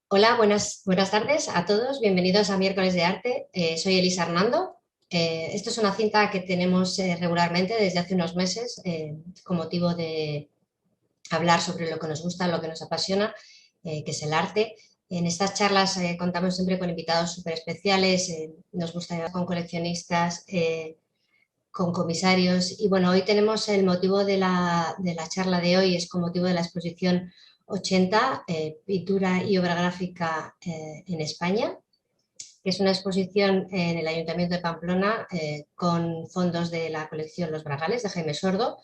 Hola, buenas tardes a todos. Bienvenidos a Miércoles de Arte. Soy Elisa Hernando. Esto es una cinta que tenemos regularmente desde hace unos meses con motivo de hablar sobre lo que nos gusta, lo que nos apasiona, que es el arte. En estas charlas contamos siempre con invitados súper especiales. Nos gusta hablar con coleccionistas, con comisarios. Y bueno, hoy tenemos el motivo de la charla de hoy, es con motivo de la exposición 80, pintura y obra gráfica en España, que es una exposición en el Ayuntamiento de Pamplona con fondos de la colección Los Bragales de Jaime Sordo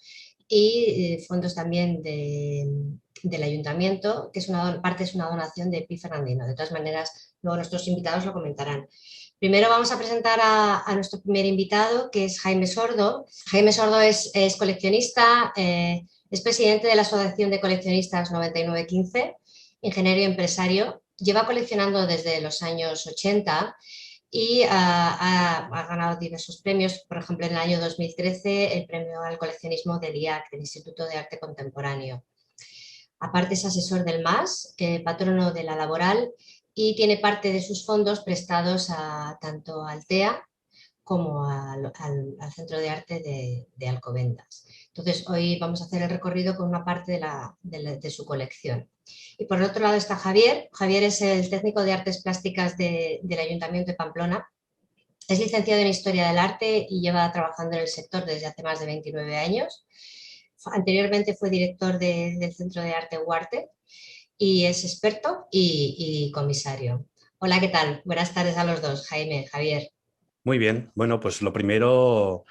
y fondos también del Ayuntamiento, que es parte es una donación de Pi Fernandino. De todas maneras, luego nuestros invitados lo comentarán. Primero vamos a presentar a nuestro primer invitado, que es Jaime Sordo. Jaime Sordo es coleccionista, es presidente de la Asociación de Coleccionistas 9915, ingeniero y empresario. Lleva coleccionando desde los años 80 y ha ganado diversos premios. Por ejemplo, en el año 2013 el premio al coleccionismo del IAC, del Instituto de Arte Contemporáneo. Aparte es asesor del MAS, patrono de la Laboral, y tiene parte de sus fondos prestados tanto al TEA como al Centro de Arte de Alcobendas. Entonces, hoy vamos a hacer el recorrido con una parte de su colección. Y por el otro lado está Javier. Javier es el técnico de artes plásticas del Ayuntamiento de Pamplona. Es licenciado en Historia del Arte y lleva trabajando en el sector desde hace más de 29 años. Anteriormente fue director del Centro de Arte Huarte y es experto y comisario. Hola, ¿qué tal? Buenas tardes a los dos, Jaime, Javier. Muy bien, bueno, pues lo primero,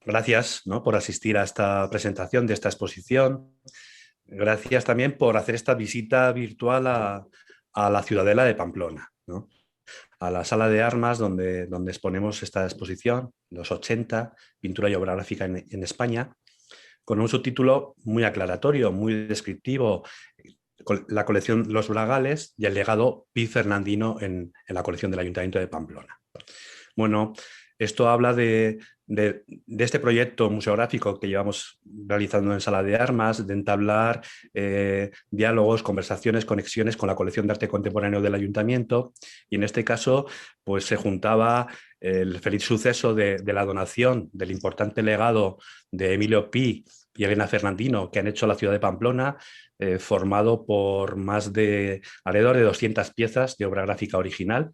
gracias, ¿no?, por asistir a esta presentación de esta exposición. Gracias también por hacer esta visita virtual a la Ciudadela de Pamplona, ¿no?, a la sala de armas donde exponemos esta exposición, los 80, pintura y obra gráfica en España, con un subtítulo muy aclaratorio, muy descriptivo, la colección Los Bragales y el legado Pi Fernandino en la colección del Ayuntamiento de Pamplona. Bueno, esto habla de este proyecto museográfico que llevamos realizando en Sala de Armas, de entablar diálogos, conversaciones, conexiones con la colección de arte contemporáneo del Ayuntamiento, y en este caso pues se juntaba el feliz suceso de la donación del importante legado de Emilio Pi y Elena Fernandino que han hecho a la ciudad de Pamplona, formado por alrededor de 200 piezas de obra gráfica original,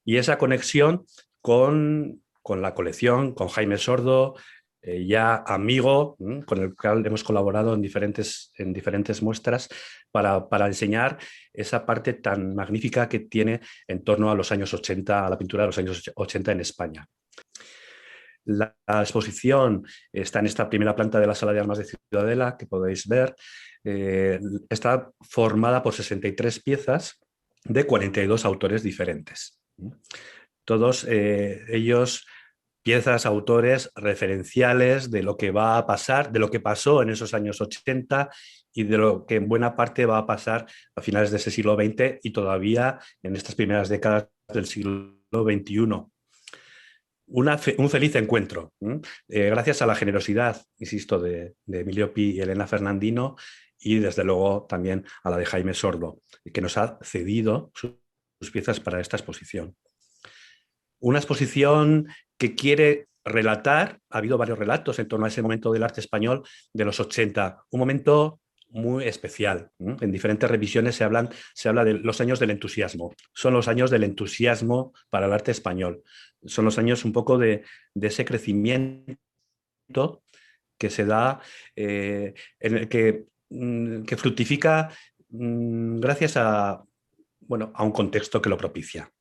y esa conexión con la colección, con Jaime Sordo, ya amigo, con el cual hemos colaborado en diferentes muestras para enseñar esa parte tan magnífica que tiene en torno a los años 80, a la pintura de los años 80 en España. La exposición está en esta primera planta de la Sala de Armas de Ciudadela, que podéis ver. Está formada por 63 piezas de 42 autores diferentes. Todos ellos piezas, autores referenciales de lo que va a pasar, de lo que pasó en esos años 80 y de lo que en buena parte va a pasar a finales de ese siglo XX y todavía en estas primeras décadas del siglo XXI. Un feliz encuentro, gracias a la generosidad, insisto, de Emilio Pi y Elena Fernandino, y desde luego también a la de Jaime Sordo, que nos ha cedido sus piezas para esta exposición. Una exposición que quiere relatar, ha habido varios relatos en torno a ese momento del arte español de los 80, un momento muy especial. En diferentes revisiones se habla de los años del entusiasmo. Son los años del entusiasmo para el arte español. Son los años un poco de ese crecimiento que se da, en el que fructifica gracias a un contexto que lo propicia.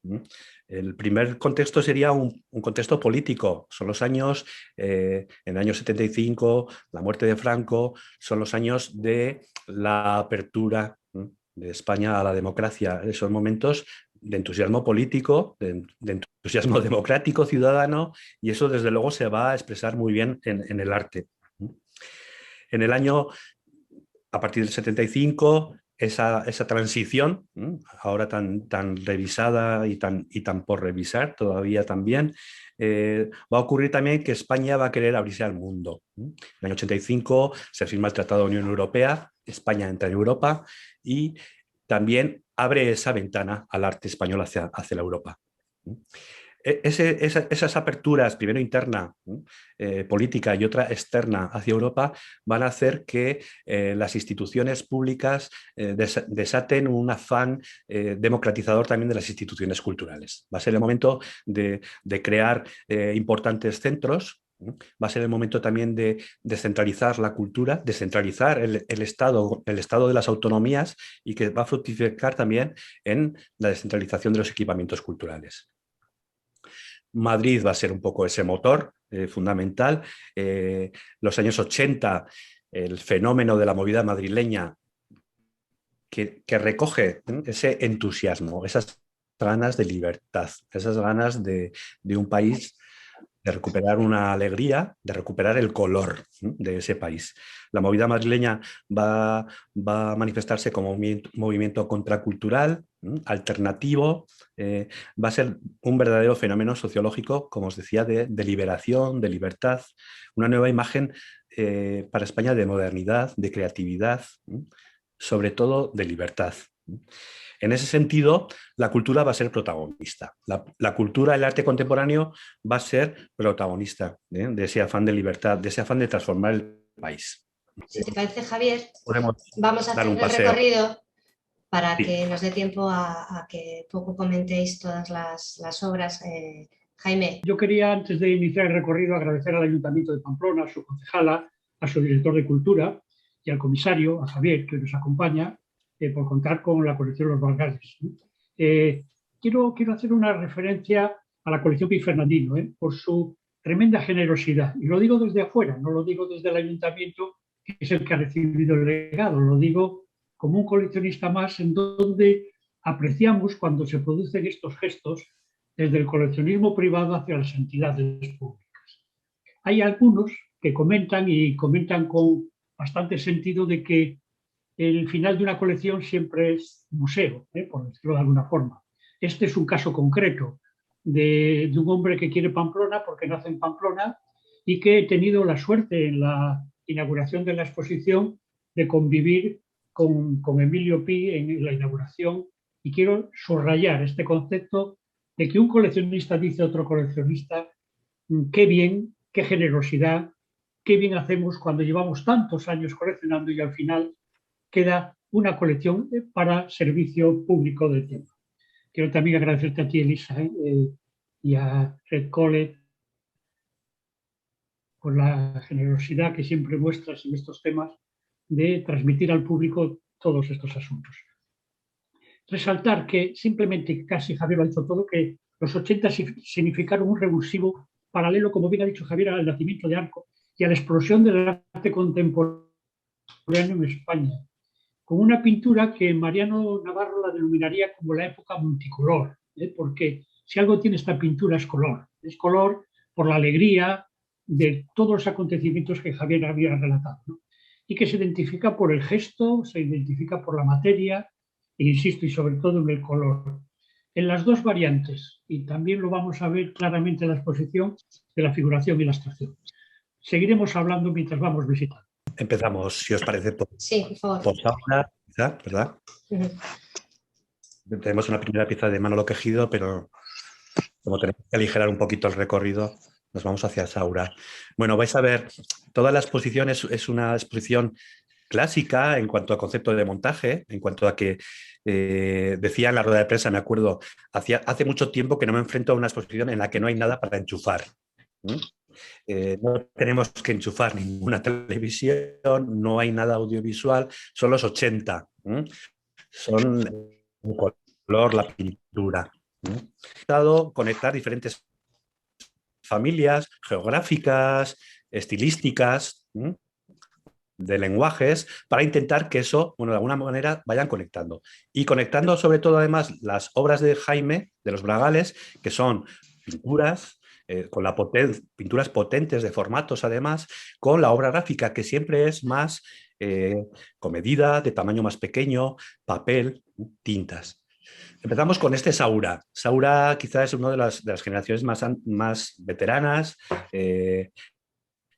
El primer contexto sería un contexto político. Son los años, en el año 75, la muerte de Franco, son los años de la apertura de España a la democracia. Esos momentos de entusiasmo político, de entusiasmo democrático, ciudadano, y eso desde luego se va a expresar muy bien en el arte. En el año, a partir del 75, esa transición, ahora tan revisada y tan por revisar todavía también, va a ocurrir también que España va a querer abrirse al mundo. En el año 85 se firma el Tratado de Unión Europea, España entra en Europa y también abre esa ventana al arte español hacia la Europa. Esas aperturas, primero interna, política y otra externa hacia Europa, van a hacer que las instituciones públicas desaten un afán democratizador también de las instituciones culturales. Va a ser el momento de crear importantes centros. Va a ser el momento también de descentralizar la cultura, descentralizar el Estado de las autonomías, y que va a fructificar también en la descentralización de los equipamientos culturales. Madrid va a ser un poco ese motor fundamental. Los años 80, el fenómeno de la movida madrileña que recoge ese entusiasmo, esas ganas de libertad, esas ganas de un país, de recuperar una alegría, de recuperar el color de ese país. La movida madrileña va a manifestarse como un movimiento contracultural, alternativo. Va a ser un verdadero fenómeno sociológico, como os decía, de liberación, de libertad, una nueva imagen para España de modernidad, de creatividad, sobre todo de libertad. En ese sentido, la cultura va a ser protagonista. La cultura, el arte contemporáneo va a ser protagonista de ese afán de libertad, de ese afán de transformar el país. Si te parece, Javier, podemos vamos a hacer un el recorrido para sí, que nos dé tiempo a que poco comentéis todas las obras. Jaime. Yo quería, antes de iniciar el recorrido, agradecer al Ayuntamiento de Pamplona, a su concejala, a su director de Cultura y al comisario, a Javier, que nos acompaña, por contar con la colección Los Valgales. Quiero hacer una referencia a la colección Pi Fernandino, por su tremenda generosidad. Y lo digo desde afuera, no lo digo desde el Ayuntamiento, que es el que ha recibido el legado, lo digo como un coleccionista más, en donde apreciamos cuando se producen estos gestos desde el coleccionismo privado hacia las entidades públicas. Hay algunos que comentan, y comentan con bastante sentido, de que el final de una colección siempre es museo, por decirlo de alguna forma. Este es un caso concreto de un hombre que quiere Pamplona porque nace en Pamplona y que he tenido la suerte en la inauguración de la exposición de convivir con Emilio Pi en la inauguración, y quiero subrayar este concepto de que un coleccionista dice a otro coleccionista: qué bien, qué generosidad, qué bien hacemos cuando llevamos tantos años coleccionando y al final queda una colección para servicio público del tiempo. Quiero también agradecerte a ti, Elisa, y a Red Cole por la generosidad que siempre muestras en estos temas de transmitir al público todos estos asuntos. Resaltar que simplemente, casi Javier lo ha dicho todo, que los 80 significaron un revulsivo paralelo, como bien ha dicho Javier, al nacimiento de Arco y a la explosión del arte contemporáneo en España, con una pintura que Mariano Navarro la denominaría como la época multicolor, porque si algo tiene esta pintura es color por la alegría de todos los acontecimientos que Javier había relatado, ¿no? Y que se identifica por el gesto, se identifica por la materia, e insisto, y sobre todo en el color. En las dos variantes, y también lo vamos a ver claramente en la exposición, de la figuración y la abstracción. Seguiremos hablando mientras vamos visitando. Empezamos, si os parece, sí, por favor. Por Saura, ¿verdad? Tenemos una primera pieza de Manolo Quejido, pero como tenemos que aligerar un poquito el recorrido, nos vamos hacia Saura. Bueno, vais a ver, toda la exposición es una exposición clásica en cuanto a concepto de montaje, en cuanto a que decía en la rueda de prensa, me acuerdo, hace mucho tiempo que no me enfrento a una exposición en la que no hay nada para enchufar. No tenemos que enchufar ninguna televisión, no hay nada audiovisual, son los 80. Son el color, la pintura. Conectar diferentes familias geográficas, estilísticas, de lenguajes, para intentar que eso, bueno, de alguna manera vayan conectando. Y conectando sobre todo además las obras de Jaime, de los Bragales, que son pinturas, con pinturas potentes de formatos además, con la obra gráfica, que siempre es más comedida, de tamaño más pequeño, papel, tintas. Empezamos con este Saura. Saura quizás es una de las generaciones más veteranas. En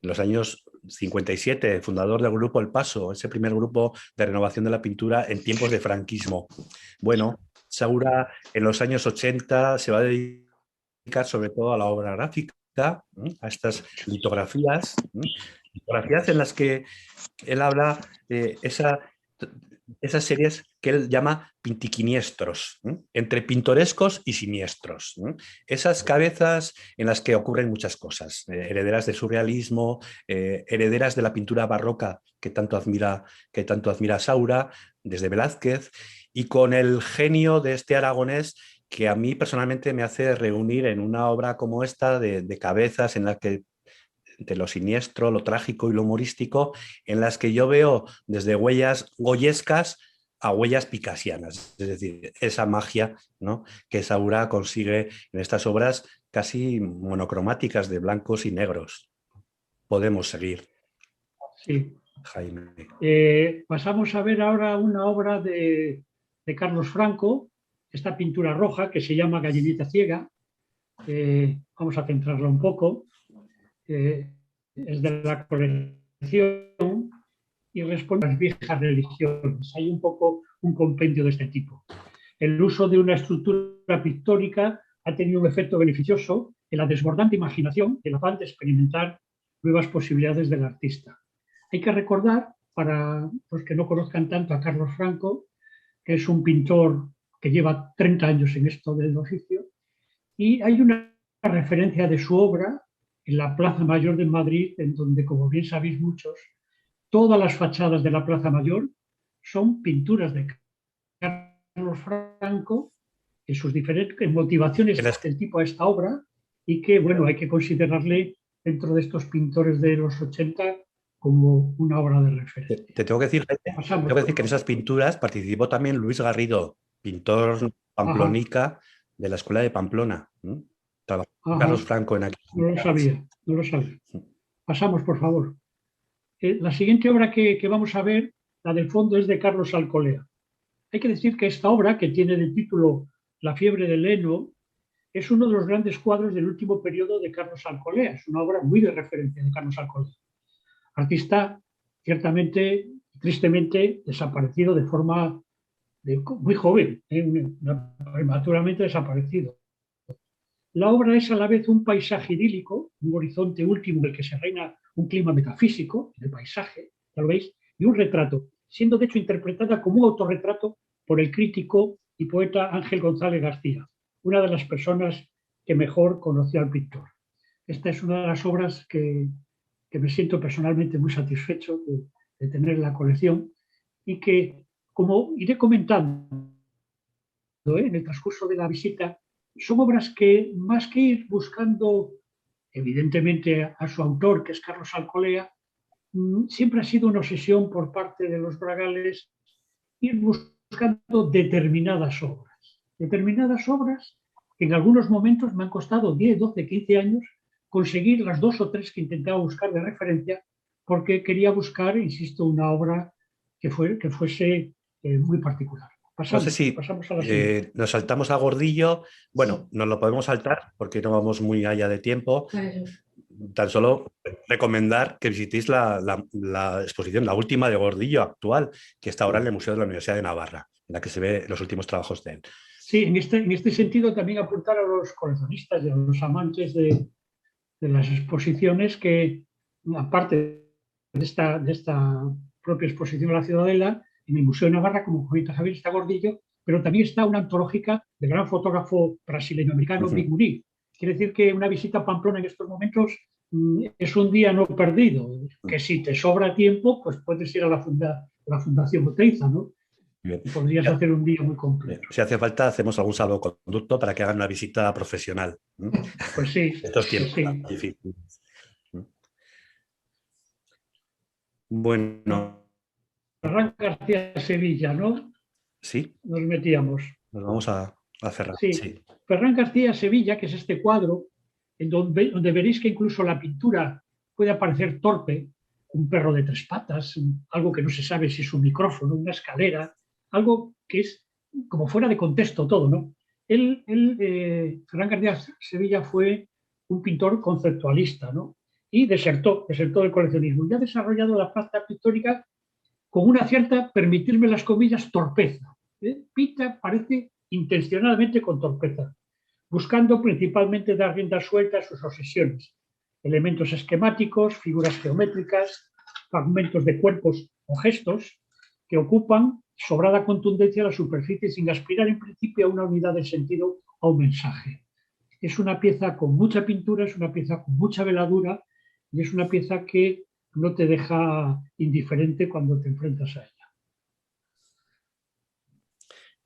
los años 57, fundador del grupo El Paso, ese primer grupo de renovación de la pintura en tiempos de franquismo. Bueno, Saura en los años 80 se va a dedicar sobre todo a la obra gráfica, a estas litografías, litografías en las que él habla de esas series que él llama pintiquiniestros, entre pintorescos y siniestros. Esas cabezas en las que ocurren muchas cosas, herederas del surrealismo, herederas de la pintura barroca que tanto admira Saura, desde Velázquez, y con el genio de este aragonés que a mí personalmente me hace reunir en una obra como esta de cabezas en la que de lo siniestro, lo trágico y lo humorístico, en las que yo veo desde huellas goyescas a huellas picasianas, es decir, esa magia, ¿no?, que Saura consigue en estas obras casi monocromáticas de blancos y negros. Podemos seguir. Sí. Jaime. Pasamos a ver ahora una obra de Carlos Franco, esta pintura roja que se llama Gallinita ciega. Vamos a centrarla un poco. Es de la colección y responde a las viejas religiones. Hay un poco un compendio de este tipo. El uso de una estructura pictórica ha tenido un efecto beneficioso en la desbordante imaginación y el afán de experimentar nuevas posibilidades del artista. Hay que recordar, para los que no conozcan tanto a Carlos Franco, que es un pintor que lleva 30 años en esto del oficio, y hay una referencia de su obra en la Plaza Mayor de Madrid, en donde, como bien sabéis muchos, todas las fachadas de la Plaza Mayor son pinturas de Carlos Franco en sus diferentes motivaciones del tipo a esta obra, y que, bueno, hay que considerarle dentro de estos pintores de los 80 como una obra de referencia. Te tengo que decir, que en esas pinturas participó también Luis Garrido, pintor pamplonica de la Escuela de Pamplona. Trabajó Carlos Franco en aquel. No lo sabía, no lo sabía. Pasamos, por favor. La siguiente obra que vamos a ver, la del fondo, es de Carlos Alcolea. Hay que decir que esta obra, que tiene de título La fiebre del heno, es uno de los grandes cuadros del último periodo de Carlos Alcolea. Es una obra muy de referencia de Carlos Alcolea. Artista ciertamente, tristemente, desaparecido de forma muy joven, prematuramente desaparecido. La obra es a la vez un paisaje idílico, un horizonte último en el que se reina un clima metafísico, el paisaje, ya lo veis, y un retrato, siendo de hecho interpretada como un autorretrato por el crítico y poeta Ángel González García, una de las personas que mejor conocía al pintor. Esta es una de las obras que me siento personalmente muy satisfecho de tener en la colección, y que, como iré comentando en el transcurso de la visita, son obras que, más que ir buscando, evidentemente, a su autor, que es Carlos Alcolea, siempre ha sido una obsesión por parte de los bragales ir buscando determinadas obras que en algunos momentos me han costado 10, 12, 15 años conseguir las 2 o 3 que intentaba buscar de referencia, porque quería buscar, insisto, una obra que fuese muy particular. No sé si nos saltamos a Gordillo. Bueno, nos lo podemos saltar porque no vamos muy allá de tiempo. Tan solo recomendar que visitéis la exposición, la última de Gordillo actual, que está ahora en el Museo de la Universidad de Navarra, en la que se ve los últimos trabajos de él. Sí, en este sentido también apuntar a los coleccionistas y a los amantes de las exposiciones que, aparte de esta propia exposición de la Ciudadela, en el Museo de Navarra, como comenta Javier, está Gordillo, pero también está una antológica del gran fotógrafo brasileño-americano Big Murillo. Quiere decir que una visita a Pamplona en estos momentos es un día no perdido, que si te sobra tiempo, pues puedes ir a la Fundación Oteiza, ¿no? Bien. Podrías hacer un día muy completo. Si hace falta, hacemos algún salvoconducto para que hagan una visita profesional. Pues sí. Estos tiempos tan difíciles. Bueno. Ferran García Sevilla, ¿no? Sí. Nos metíamos. Nos vamos a cerrar. Sí. Ferran García Sevilla, que es este cuadro, en donde veréis que incluso la pintura puede parecer torpe, un perro de 3 patas, algo que no se sabe si es un micrófono, una escalera, algo que es como fuera de contexto todo, ¿no? Ferran García Sevilla fue un pintor conceptualista, ¿no? y desertó del coleccionismo. Y ha desarrollado la práctica pictórica con una cierta, permitirme las comillas, torpeza. Pinta, parece, intencionalmente con torpeza, buscando principalmente dar rienda suelta a sus obsesiones. Elementos esquemáticos, figuras geométricas, fragmentos de cuerpos o gestos que ocupan sobrada contundencia la superficie sin aspirar en principio a una unidad de sentido o un mensaje. Es una pieza con mucha pintura, es una pieza con mucha veladura y es una pieza que no te deja indiferente cuando te enfrentas a ella.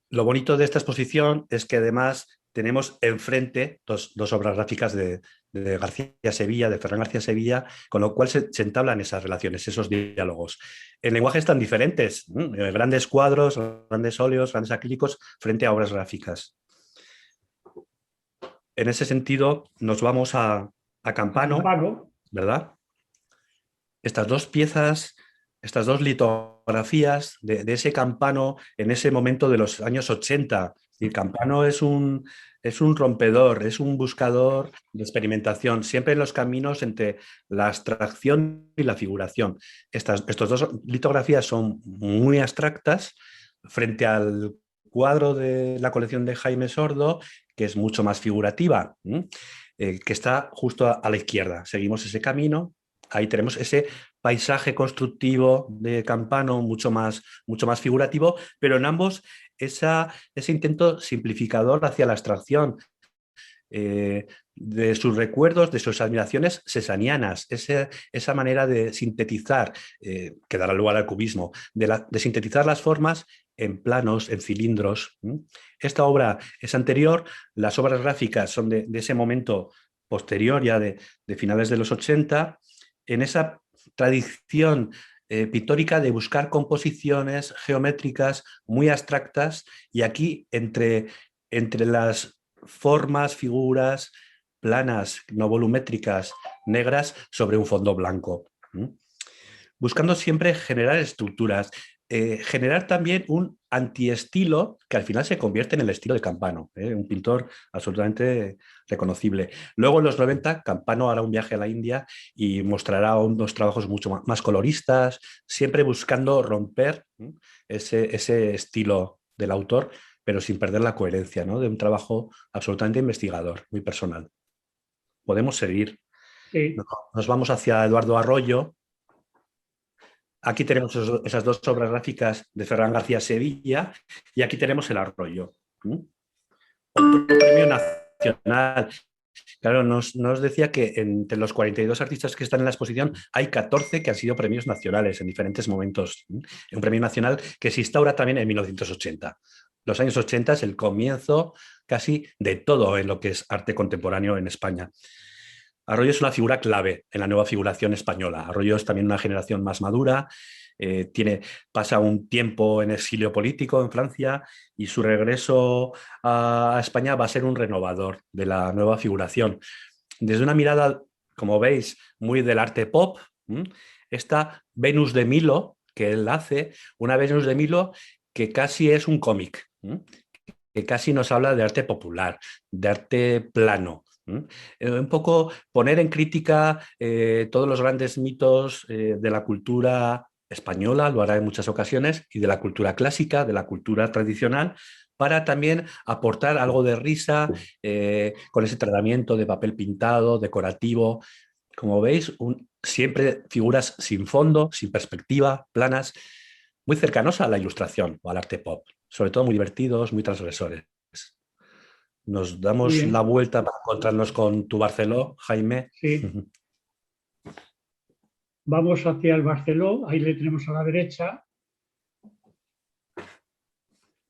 Lo bonito de esta exposición es que además tenemos enfrente dos obras gráficas de García Sevilla, de Ferran García Sevilla, con lo cual se entablan esas relaciones, esos diálogos. En lenguajes tan diferentes, grandes cuadros, grandes óleos, grandes acrílicos, frente a obras gráficas. En ese sentido, nos vamos a Campano, ¿verdad? Estas dos piezas, estas dos litografías de ese Campano en ese momento de los años 80. Y Campano es un rompedor, es un buscador de experimentación, siempre en los caminos entre la abstracción y la figuración. Estas dos litografías son muy abstractas frente al cuadro de la colección de Jaime Sordo, que es mucho más figurativa, que está justo a la izquierda. Seguimos ese camino. Ahí tenemos ese paisaje constructivo de Campano, mucho más figurativo, pero en ambos ese intento simplificador hacia la abstracción, de sus recuerdos, de sus admiraciones cesanianas, esa manera de sintetizar, que dará lugar al cubismo, de sintetizar las formas en planos, en cilindros. Esta obra es anterior, las obras gráficas son de ese momento posterior, ya de finales de los 80, en esa tradición pictórica de buscar composiciones geométricas muy abstractas, y aquí entre las formas, figuras planas, no volumétricas, negras, sobre un fondo blanco. Buscando siempre generar estructuras, generar también un antiestilo que al final se convierte en el estilo de Campano, un pintor absolutamente reconocible. Luego en los 90 Campano hará un viaje a la India y mostrará unos trabajos mucho más coloristas, siempre buscando romper ese estilo del autor, pero sin perder la coherencia, ¿no? De un trabajo absolutamente investigador, muy personal. Podemos seguir. Sí. Nos vamos hacia Eduardo Arroyo. Aquí tenemos esas dos obras gráficas de Ferran García Sevilla y aquí tenemos el Arroyo. Otro premio nacional. Claro, nos decía que entre los 42 artistas que están en la exposición hay 14 que han sido premios nacionales en diferentes momentos. Un premio nacional que se instaura también en 1980. Los años 80 es el comienzo casi de todo en lo que es arte contemporáneo en España. Arroyo es una figura clave en la nueva figuración española. Arroyo es también una generación más madura, pasa un tiempo en exilio político en Francia y su regreso a España va a ser un renovador de la nueva figuración. Desde una mirada, como veis, muy del arte pop, esta Venus de Milo que él hace, una Venus de Milo que casi es un cómic, que casi nos habla de arte popular, de arte plano. Un poco poner en crítica todos los grandes mitos de la cultura española, lo hará en muchas ocasiones, y de la cultura clásica, de la cultura tradicional, para también aportar algo de risa con ese tratamiento de papel pintado, decorativo. Como veis, siempre figuras sin fondo, sin perspectiva, planas, muy cercanos a la ilustración o al arte pop, sobre todo muy divertidos, muy transgresores. Nos damos la vuelta para encontrarnos con tu Barceló, Jaime. Sí. Vamos hacia el Barceló, ahí le tenemos a la derecha.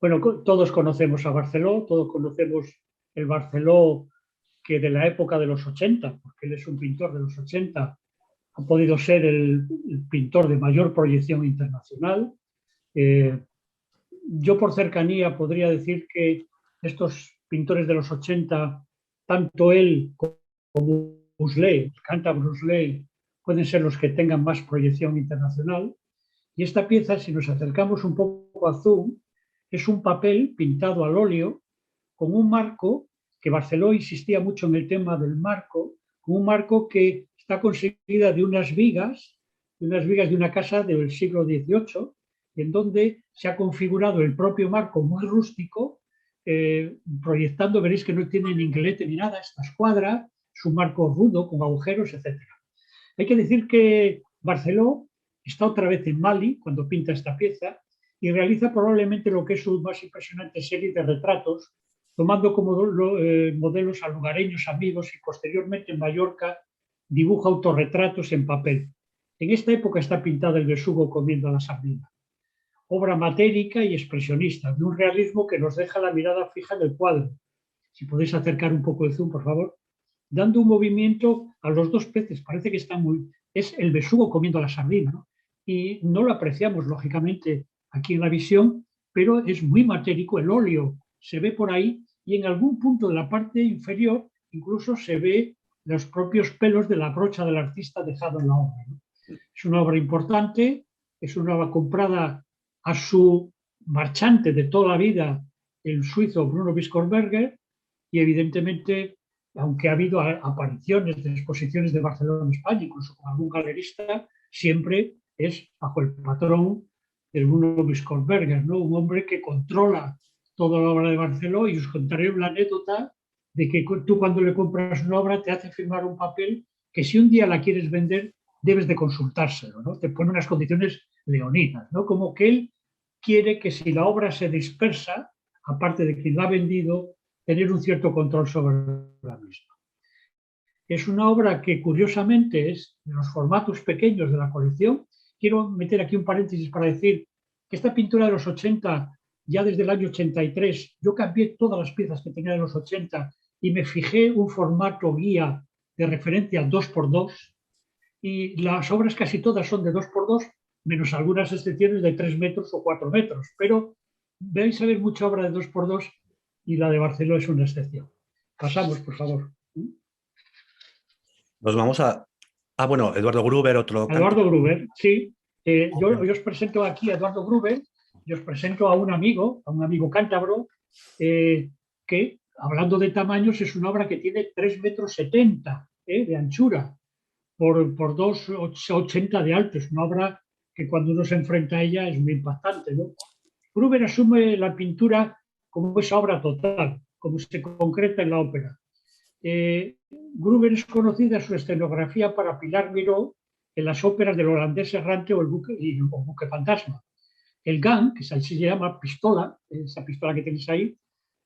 Bueno, todos conocemos a Barceló, todos conocemos el Barceló que de la época de los 80, porque él es un pintor de los 80, ha podido ser el pintor de mayor proyección internacional. Yo por cercanía podría decir que estos pintores de los 80, tanto él como Bruce Lee, canta Bruce Lee, pueden ser los que tengan más proyección internacional. Y esta pieza, si nos acercamos un poco a zoom, es un papel pintado al óleo con un marco, que Barceló insistía mucho en el tema del marco, con un marco que está conseguida de unas vigas de una casa del siglo XVIII, en donde se ha configurado el propio marco muy rústico, proyectando, veréis que no tiene ni inglete ni nada, esta escuadra, es un marco rudo con agujeros, etc. Hay que decir que Barceló está otra vez en Mali cuando pinta esta pieza y realiza probablemente lo que es su más impresionante serie de retratos, tomando como modelos a lugareños amigos y posteriormente en Mallorca dibuja autorretratos en papel. En esta época está pintada el besugo comiendo a la sardina. Obra matérica y expresionista, de un realismo que nos deja la mirada fija en el cuadro. Si podéis acercar un poco el zoom, por favor. Dando un movimiento a los dos peces, parece que está muy... Es el besugo comiendo a la sardina, ¿no? Y no lo apreciamos, lógicamente, aquí en la visión, pero es muy matérico, el óleo se ve por ahí y en algún punto de la parte inferior incluso se ve los propios pelos de la brocha del artista dejado en la obra, ¿no? Es una obra importante, es una obra comprada a su marchante de toda la vida, el suizo Bruno Bischofberger, y evidentemente, aunque ha habido apariciones de exposiciones de Barcelona en España, incluso con algún galerista, siempre es bajo el patrón del Bruno Bischofberger, ¿no? Un hombre que controla toda la obra de Barceló, y os contaré una anécdota de que tú cuando le compras una obra te hace firmar un papel que si un día la quieres vender debes de consultárselo, ¿no? Te pone unas condiciones leoninas, ¿no? Como que él quiere que si la obra se dispersa, aparte de quien la ha vendido, tener un cierto control sobre la misma. Es una obra que curiosamente es de los formatos pequeños de la colección. Quiero meter aquí un paréntesis para decir que esta pintura de los 80, ya desde el año 83, yo cambié todas las piezas que tenía de los 80 y me fijé un formato guía de referencia 2x2, y las obras casi todas son de 2x2, menos algunas excepciones de 3 metros o 4 metros, pero vais a ver mucha obra de 2x2 y la de Barceló es una excepción. Pasamos, por favor. Nos vamos a... Ah, bueno, Eduardo Gruber, otro... Eduardo Gruber, sí. Yo os presento aquí a Eduardo Gruber y os presento a un amigo cántabro, que, hablando de tamaños, es una obra que tiene 3,70 metros de anchura por 2,80 de alto. Es una obra que cuando uno se enfrenta a ella es muy impactante, ¿no? Gruber asume la pintura como esa obra total, como se concreta en la ópera. Gruber es conocida su escenografía para Pilar Miró en las óperas del holandés errante o el buque fantasma. El gang, que así se llama, pistola, esa pistola que tenéis ahí,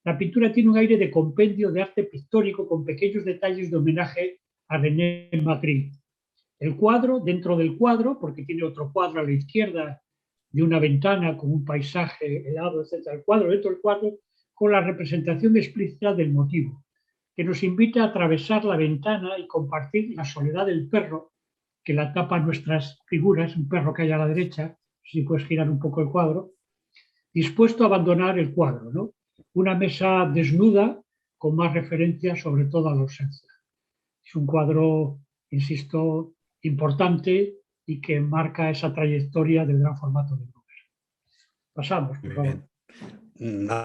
la pintura tiene un aire de compendio de arte pictórico con pequeños detalles de homenaje a René Magritte. El cuadro, dentro del cuadro, porque tiene otro cuadro a la izquierda de una ventana con un paisaje helado, etc. El cuadro dentro del cuadro con la representación explícita del motivo, que nos invita a atravesar la ventana y compartir la soledad del perro que la tapa nuestras figuras, un perro que hay a la derecha, si puedes girar un poco el cuadro, dispuesto a abandonar el cuadro, ¿no? Una mesa desnuda con más referencias sobre todo a la ausencia. Es un cuadro, insisto, importante y que marca esa trayectoria del gran formato de Gruber. Pasamos, por favor.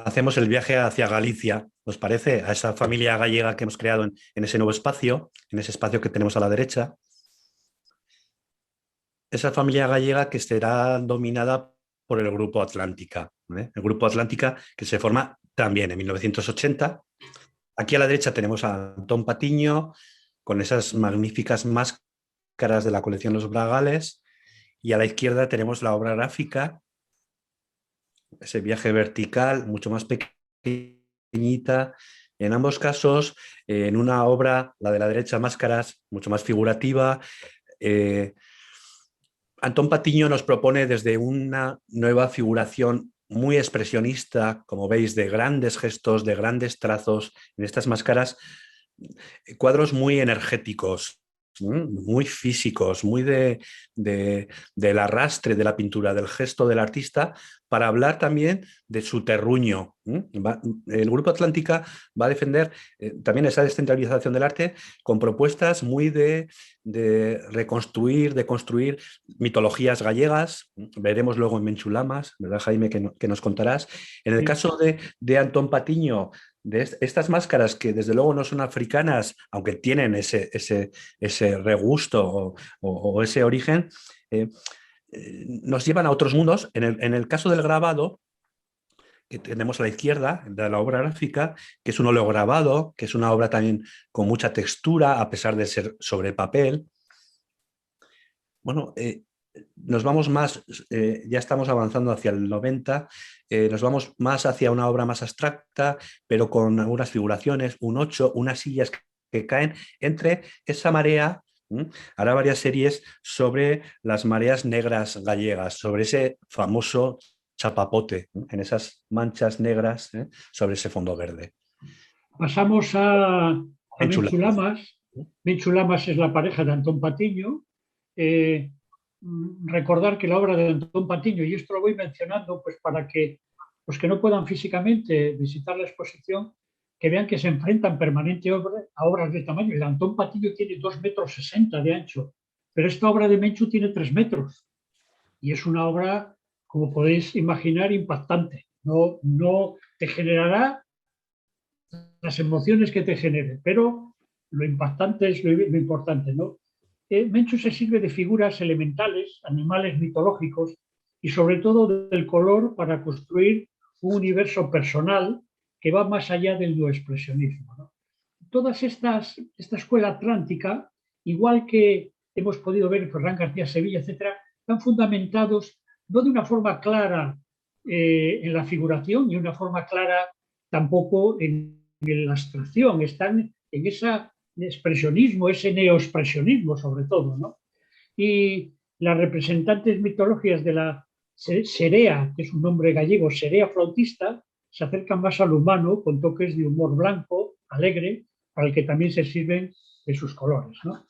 Hacemos el viaje hacia Galicia, ¿os parece? A esa familia gallega que hemos creado en ese nuevo espacio, en ese espacio que tenemos a la derecha. Esa familia gallega que será dominada por el Grupo Atlántica, ¿eh? El Grupo Atlántica que se forma también en 1980. Aquí a la derecha tenemos a Antón Patiño con esas magníficas máscaras de la colección Los Bragales, y a la izquierda tenemos la obra gráfica, ese viaje vertical mucho más pequeñita. En ambos casos, en una obra, la de la derecha, máscaras, mucho más figurativa. Antón Patiño nos propone desde una nueva figuración muy expresionista, como veis, de grandes gestos, de grandes trazos en estas máscaras, cuadros muy energéticos, muy físicos, muy del arrastre de la pintura, del gesto del artista, para hablar también de su terruño. El Grupo Atlántica va a defender también esa descentralización del arte con propuestas muy de reconstruir, de construir mitologías gallegas. Veremos luego en Menchulamas, ¿verdad, Jaime? Que nos contarás. En el caso de Antón Patiño, estas máscaras que desde luego no son africanas, aunque tienen ese regusto o ese origen, nos llevan a otros mundos. En el caso del grabado, que tenemos a la izquierda de la obra gráfica, que es un oleograbado, que es una obra también con mucha textura, a pesar de ser sobre papel. Bueno, nos vamos más, ya estamos avanzando hacia el 90, nos vamos más hacia una obra más abstracta, pero con algunas figuraciones, un 8, unas sillas que caen entre esa marea. Hará varias series sobre las mareas negras gallegas, sobre ese famoso chapapote, en esas manchas negras sobre ese fondo verde. Pasamos a Menchu Lamas. Menchu Lamas es la pareja de Antón Patiño. Recordar que la obra de Antón Patiño, y esto lo voy mencionando pues para que los que no puedan físicamente visitar la exposición, que vean que se enfrentan permanentemente a obras de tamaño. El Antón Patiño tiene 2,60 metros de ancho, pero esta obra de Menchu tiene 3 metros. Y es una obra, como podéis imaginar, impactante. No te generará las emociones que te genere, pero lo impactante es lo importante, ¿no? Menchu se sirve de figuras elementales, animales mitológicos y sobre todo del color para construir un universo personal que va más allá del neoexpresionismo, ¿no? Esta escuela atlántica, igual que hemos podido ver en Ferran García Sevilla, etcétera, están fundamentados no de una forma clara en la figuración y una forma clara tampoco en la abstracción, están en ese expresionismo, ese neoexpresionismo sobre todo, ¿no? Y las representantes mitológicas de la serea, que es un nombre gallego, serea flautista, se acercan más al humano con toques de humor blanco, alegre, para el que también se sirven de sus colores, ¿no?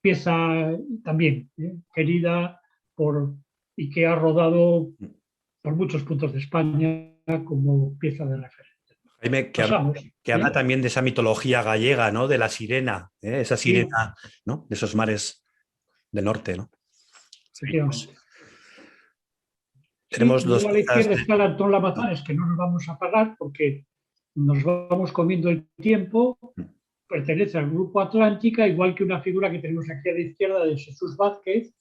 Pieza también querida y que ha rodado por muchos puntos de España como pieza de referencia. Jaime, que habla también de esa mitología gallega, ¿no? De la sirena, esa sirena, sí, ¿no? De esos mares del norte, ¿no? Efectivamente. Tenemos sí, dos. A la izquierda está el Antón Lamazares, que no nos vamos a parar porque nos vamos comiendo el tiempo. Pertenece al Grupo Atlántica, igual que una figura que tenemos aquí a la izquierda de Jesús Vázquez,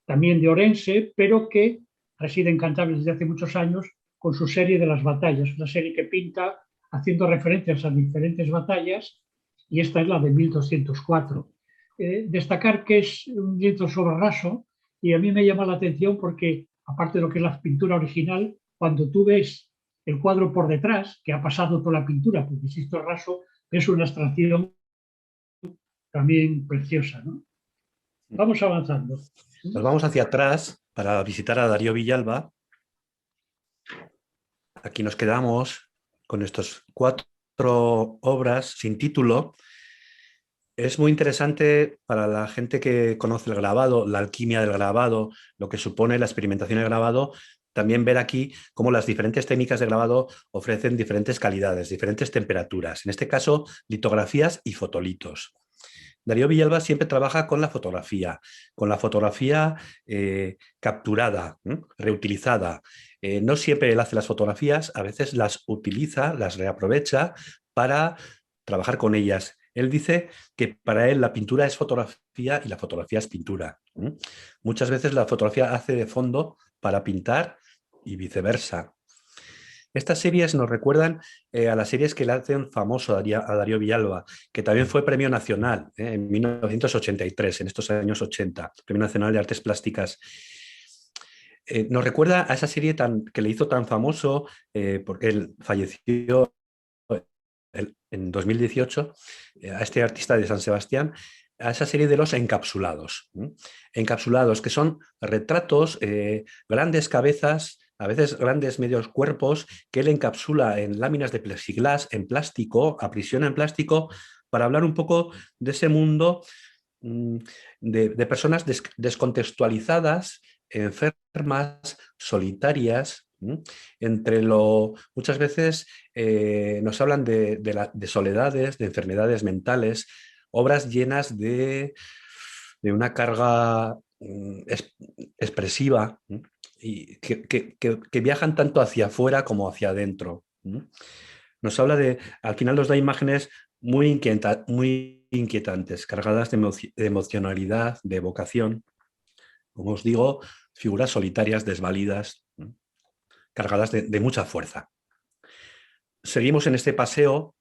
también de Orense, pero que reside en Cantabria desde hace muchos años con su serie de las batallas, una serie que pinta haciendo referencias a diferentes batallas, y esta es la de 1204. Destacar que es un lienzo sobre raso, y a mí me llama la atención porque, aparte de lo que es la pintura original, cuando tú ves el cuadro por detrás, que ha pasado toda la pintura, porque insisto, el raso es una abstracción también preciosa, ¿no? Vamos avanzando. Nos vamos hacia atrás para visitar a Darío Villalba. Aquí nos quedamos con estos 4 obras sin título. Es muy interesante para la gente que conoce el grabado, la alquimia del grabado, lo que supone la experimentación del grabado, también ver aquí cómo las diferentes técnicas de grabado ofrecen diferentes calidades, diferentes temperaturas. En este caso, litografías y fotolitos. Darío Villalba siempre trabaja con la fotografía capturada, reutilizada. No siempre él hace las fotografías, a veces las utiliza, las reaprovecha para trabajar con ellas. Él dice que para él la pintura es fotografía y la fotografía es pintura. Muchas veces la fotografía hace de fondo para pintar y viceversa. Estas series nos recuerdan a las series que le hacen famoso a Darío Villalba, que también fue Premio Nacional en 1983, en estos años 80, Premio Nacional de Artes Plásticas. Nos recuerda a esa serie que le hizo tan famoso, porque él falleció en 2018, a este artista de San Sebastián, a esa serie de Los Encapsulados. Encapsulados, que son retratos, grandes cabezas, a veces grandes medios cuerpos, que él encapsula en láminas de plexiglas, en plástico, aprisiona en plástico, para hablar un poco de ese mundo de personas descontextualizadas, enfermas, solitarias. Muchas veces nos hablan de soledades, de enfermedades mentales, obras llenas de una carga expresiva, y que viajan tanto hacia afuera como hacia adentro. nos habla de, al final nos da imágenes muy inquietantes, cargadas de emocionalidad, de evocación. Como os digo, figuras solitarias, desvalidas, cargadas de mucha fuerza. Seguimos en este paseo.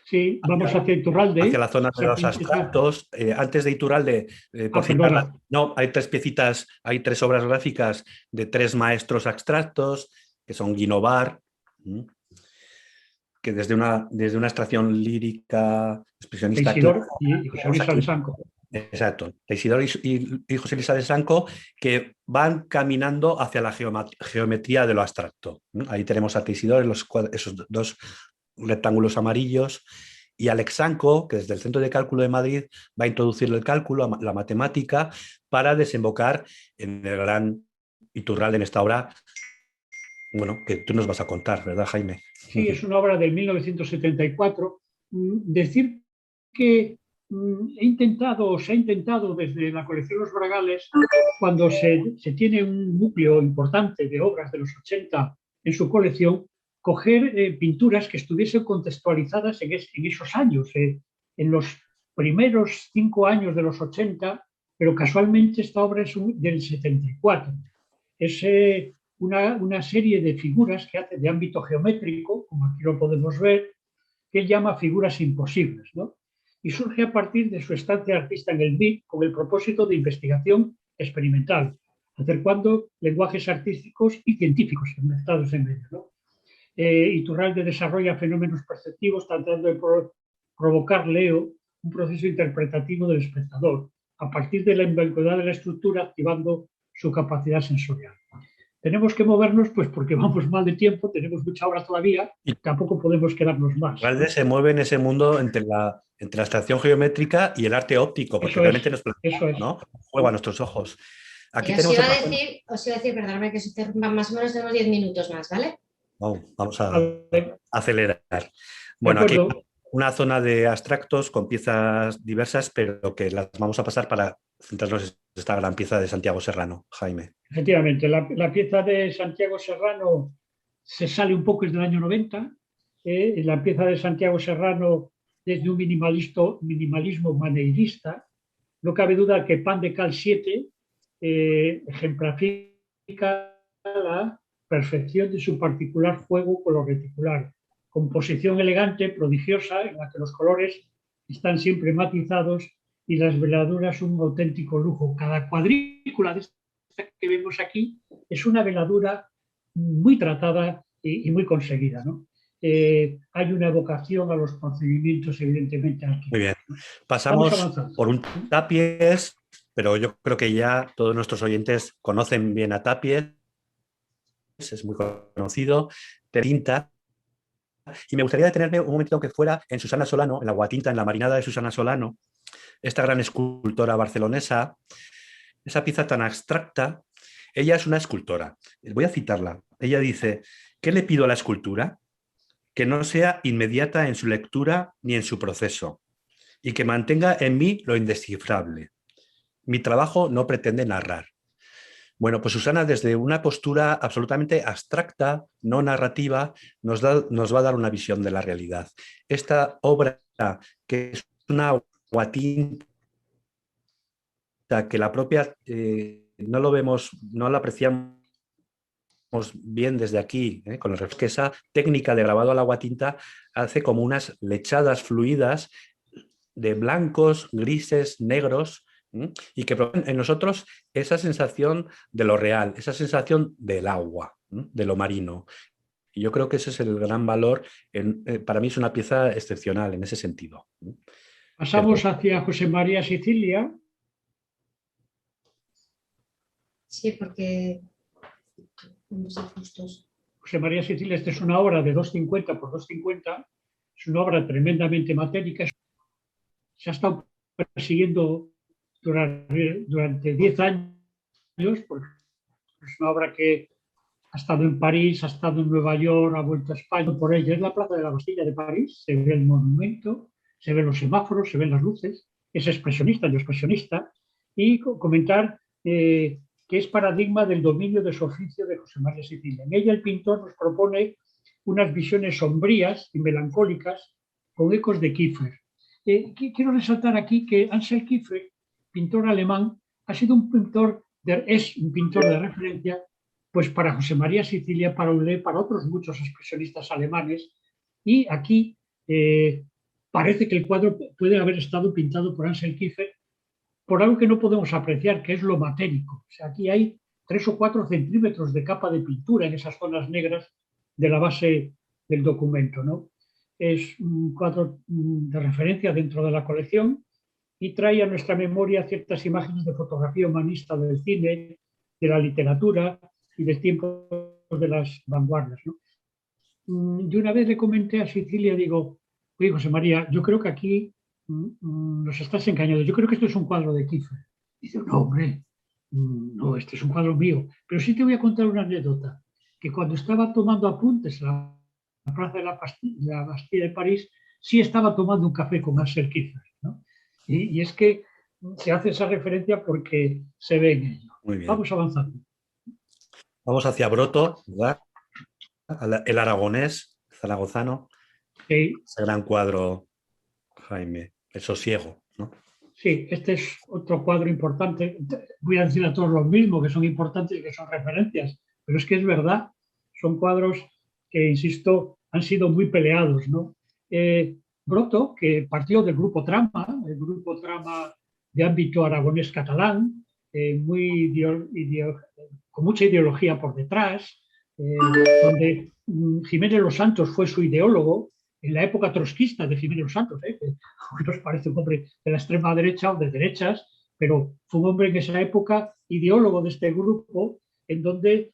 Sí, vamos hacia Iturralde. Hacia la zona de los abstractos. Antes de Iturralde, por citar, no, hay 3 piecitas, hay 3 obras gráficas de 3 maestros abstractos, que son Guinovar, que desde una extracción lírica, expresionista... Teixidor y José Luis Alessanco. Exacto, Teixidor y José Luis Alessanco, que van caminando hacia la geometría de lo abstracto. Ahí tenemos a Teixidor en esos 2 rectángulos amarillos, y Alessanco, que desde el Centro de Cálculo de Madrid va a introducir el cálculo, la matemática, para desembocar en el gran Iturralde, en esta obra, bueno, que tú nos vas a contar, ¿verdad, Jaime? Sí, es una obra del 1974. Decir que se ha intentado desde la colección Los Bragales, cuando se tiene un núcleo importante de obras de los 80 en su colección, coger pinturas que estuviesen contextualizadas en esos años, en los primeros 5 años de los 80, pero casualmente esta obra es del 74. Es una serie de figuras que hace de ámbito geométrico, como aquí lo podemos ver, que él llama figuras imposibles, ¿no? Y surge a partir de su estancia artista en el MIT con el propósito de investigación experimental, acercando lenguajes artísticos y científicos mezclados en medio, ¿no? Iturralde desarrolla fenómenos perceptivos tratando de provocar, leo, un proceso interpretativo del espectador, a partir de la ambigüedad de la estructura, activando su capacidad sensorial. Tenemos que movernos, pues porque vamos mal de tiempo, tenemos mucha hora todavía y tampoco podemos quedarnos más. Iturralde se mueve en ese mundo entre la abstracción geométrica y el arte óptico, porque realmente nos plantea, ¿no? Juega a nuestros ojos. Aquí os iba a decir, perdóname que se interrumpa, más o menos tenemos 10 minutos más, ¿vale? Vamos a acelerar. Bueno, aquí una zona de abstractos con piezas diversas, pero que las vamos a pasar para centrarnos en esta gran pieza de Santiago Serrano, Jaime. Efectivamente, la pieza de Santiago Serrano se sale un poco desde el año 90. La pieza de Santiago Serrano, desde un minimalismo maneirista, no cabe duda que Pan de Cal 7 ejemplifica la perfección de su particular juego con lo reticular. Composición elegante, prodigiosa, en la que los colores están siempre matizados y las veladuras un auténtico lujo. Cada cuadrícula de esta que vemos aquí es una veladura muy tratada y muy conseguida, ¿no? Hay una evocación a los procedimientos, evidentemente. Aquí. Muy bien. Pasamos por un Tapies, pero yo creo que ya todos nuestros oyentes conocen bien a Tapies, es muy conocido, de tinta. Y me gustaría detenerme un momentito, aunque fuera en Susana Solano, en la Guatinta, en la marinada de Susana Solano, esta gran escultora barcelonesa, esa pieza tan abstracta. Ella es una escultora. Voy a citarla. Ella dice: ¿qué le pido a la escultura? Que no sea inmediata en su lectura ni en su proceso, y que mantenga en mí lo indescifrable. Mi trabajo no pretende narrar. Bueno, pues Susana, desde una postura absolutamente abstracta, no narrativa, nos va a dar una visión de la realidad. Esta obra, que es una guatinta, que la propia no lo vemos, no la apreciamos bien desde aquí, con el reflejo, que esa técnica de grabado al agua tinta hace como unas lechadas fluidas de blancos, grises, negros, y que provocan en nosotros esa sensación de lo real, esa sensación del agua, de lo marino. Y yo creo que ese es el gran valor. Para mí es una pieza excepcional en ese sentido. Pasamos hacia José María Sicilia. Sí, porque... José María Sicilia, esta es una obra de 2,50 por 2,50. Es una obra tremendamente matérica. Se ha estado persiguiendo durante 10 años, porque es una obra que ha estado en París, ha estado en Nueva York, ha vuelto a España. Por ella es la Plaza de la Bastilla de París, se ve el monumento, se ven los semáforos, se ven las luces. Es expresionista y expresionista. Y comentar que es paradigma del dominio de su oficio de José María Sicilia. En ella el pintor nos propone unas visiones sombrías y melancólicas con ecos de Kiefer. Quiero resaltar aquí que Ansel Kiefer, pintor alemán, ha sido es un pintor de referencia pues para José María Sicilia, para Ulé, para otros muchos expresionistas alemanes, y aquí parece que el cuadro puede haber estado pintado por Ansel Kiefer por algo que no podemos apreciar, que es lo matérico. O sea, aquí hay 3 o 4 centímetros de capa de pintura en esas zonas negras de la base del documento, ¿no? Es un cuadro de referencia dentro de la colección y trae a nuestra memoria ciertas imágenes de fotografía humanista del cine, de la literatura y del tiempo de las vanguardias, ¿no? Y una vez le comenté a Sicilia, digo, oye, José María, yo creo que aquí nos estás engañando. Yo creo que esto es un cuadro de Kiefer. Dice, no, hombre, no, este es un cuadro mío. Pero sí te voy a contar una anécdota, que cuando estaba tomando apuntes en la plaza de la Bastilla de París, sí estaba tomando un café con Ansel Kiefer, ¿no? Y es que se hace esa referencia porque se ve en ello. Muy bien. Vamos avanzando. Vamos hacia Broto, ¿verdad? El aragonés, zaragozano. Sí. Ese gran cuadro, Jaime, el sosiego, ¿no? Sí, este es otro cuadro importante. Voy a decir a todos lo mismo, que son importantes y que son referencias, pero es que es verdad, son cuadros que, insisto, han sido muy peleados, ¿no? Broto, que partió del grupo Trama, el grupo Trama de ámbito aragonés catalán, con mucha ideología por detrás, donde Jiménez Los Santos fue su ideólogo, en la época trotskista de Jiménez Los Santos, que nos parece un hombre de la extrema derecha o de derechas, pero fue un hombre en esa época ideólogo de este grupo, en donde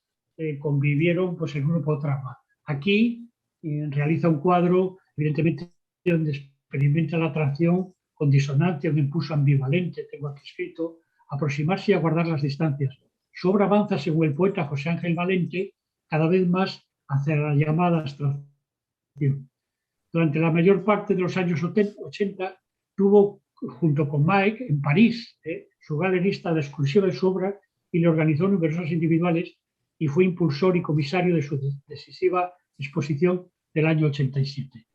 convivieron pues, el grupo Trama. Aquí realiza un cuadro, evidentemente, donde experimenta la atracción con disonancia, un impulso ambivalente, tengo aquí escrito, aproximarse y aguardar las distancias. Su obra avanza, según el poeta José Ángel Valente, cada vez más hacia la llamada abstracción. Durante la mayor parte de los años 80 tuvo, junto con Mike, en París, su galerista de exclusiva de su obra y le organizó numerosas individuales y fue impulsor y comisario de su decisiva exposición del año 87.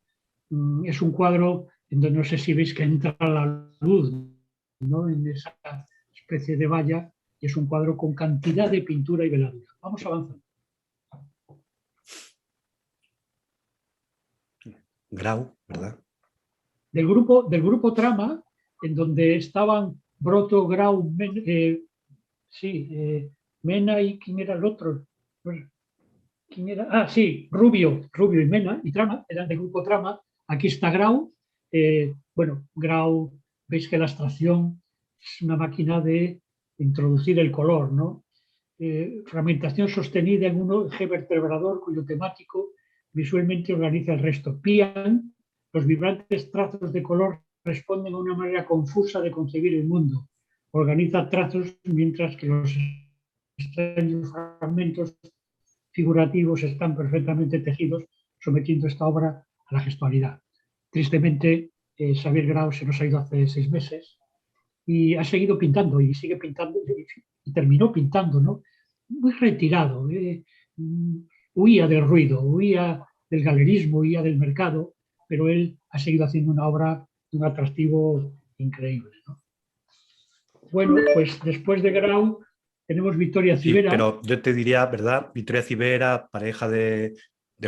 Es un cuadro en donde no sé si veis que entra la luz, ¿no? En esa especie de valla, y es un cuadro con cantidad de pintura y veladura. Vamos avanzando. Grau, ¿verdad? Del grupo Trama, en donde estaban Broto, Grau, Mena y ¿quién era el otro? ¿Quién era? Ah, sí, Rubio y Mena y Trama, eran del grupo Trama. Aquí está Grau. Bueno, Grau, veis que la abstracción es una máquina de introducir el color, ¿no? Fragmentación sostenida en un eje vertebrador cuyo temático visualmente organiza el resto. Pian, los vibrantes trazos de color responden a una manera confusa de concebir el mundo. Organiza trazos mientras que los extraños fragmentos figurativos están perfectamente tejidos, sometiendo esta obra a la gestualidad. Tristemente, Xavier Grau se nos ha ido hace 6 meses y ha seguido pintando y sigue pintando y terminó pintando, ¿no? Muy retirado, huía del ruido, huía del galerismo, huía del mercado, pero él ha seguido haciendo una obra de un atractivo increíble, ¿no? Bueno, pues después de Grau tenemos Victoria Civera. Sí, pero yo te diría, ¿verdad? Victoria Civera, pareja de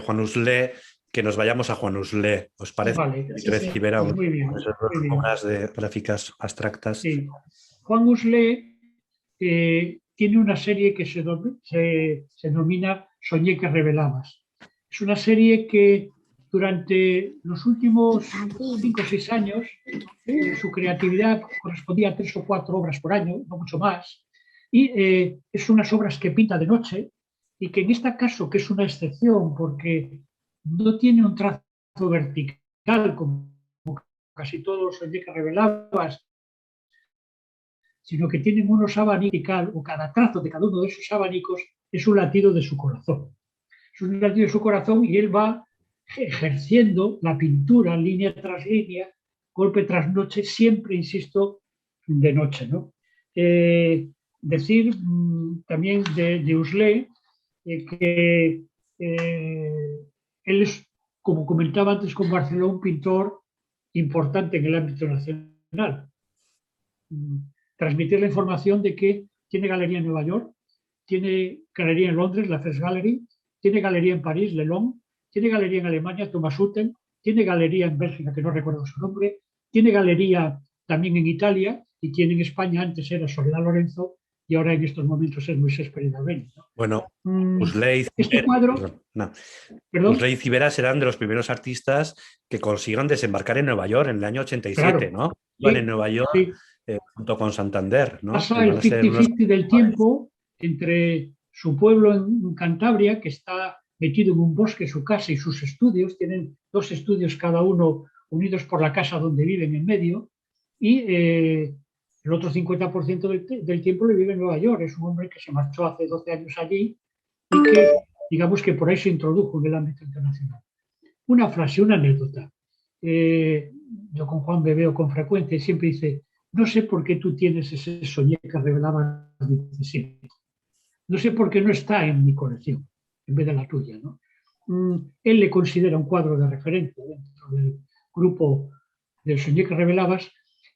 Juan Uslé, que nos vayamos a Juan Uslé. ¿Os parece? Vale, Victoria Civera, pues muy bien, esas muy bien. obras de gráficas abstractas. Sí. Juan Uslé tiene una serie que se denomina Soñé que revelabas. Es una serie que durante los últimos 5 o 6 años su creatividad correspondía a 3 o 4 obras por año, no mucho más, y es unas obras que pinta de noche y que en este caso, que es una excepción porque no tiene un trazo vertical como casi todos los Soñé que revelabas, sino que tienen unos abanicos, o cada trazo de cada uno de esos abanicos es un latido de su corazón. Es un latido de su corazón y él va ejerciendo la pintura línea tras línea, golpe tras noche, siempre, insisto, de noche, ¿no? Decir también de Uslé que Él es, como comentaba antes con Barceló, un pintor importante en el ámbito nacional. Transmitir la información de que tiene galería en Nueva York, tiene galería en Londres, la First Gallery, tiene galería en París, Lelong, tiene galería en Alemania, Thomas Hutten, tiene galería en Bélgica, que no recuerdo su nombre, tiene galería también en Italia y tiene en España, antes era Soledad Lorenzo y ahora en estos momentos es Moisés Pereira Albéniz, ¿no? Bueno, Usley Este cuadro... Usley y Ciberas eran de los primeros artistas que consiguieron desembarcar en Nueva York en el año 87, Claro, ¿no? Iban sí, en Nueva York sí. junto con Santander, ¿no? Pasa Iban el a ser unos... 50-50 del tiempo entre su pueblo en Cantabria, que está metido en un bosque, su casa y sus estudios. Tienen 2 estudios cada uno unidos por la casa donde viven en medio. Y el otro 50% del tiempo le vive en Nueva York. Es un hombre que se marchó hace 12 años allí y que, digamos que por ahí se introdujo en el ámbito internacional. Una frase, una anécdota. Yo con Juan me veo con frecuencia y siempre dice: no sé por qué tú tienes ese soñé que revelaba 17. No sé por qué no está en mi colección, en vez de la tuya, ¿no? Él le considera un cuadro de referencia dentro del grupo del soñé que revelabas.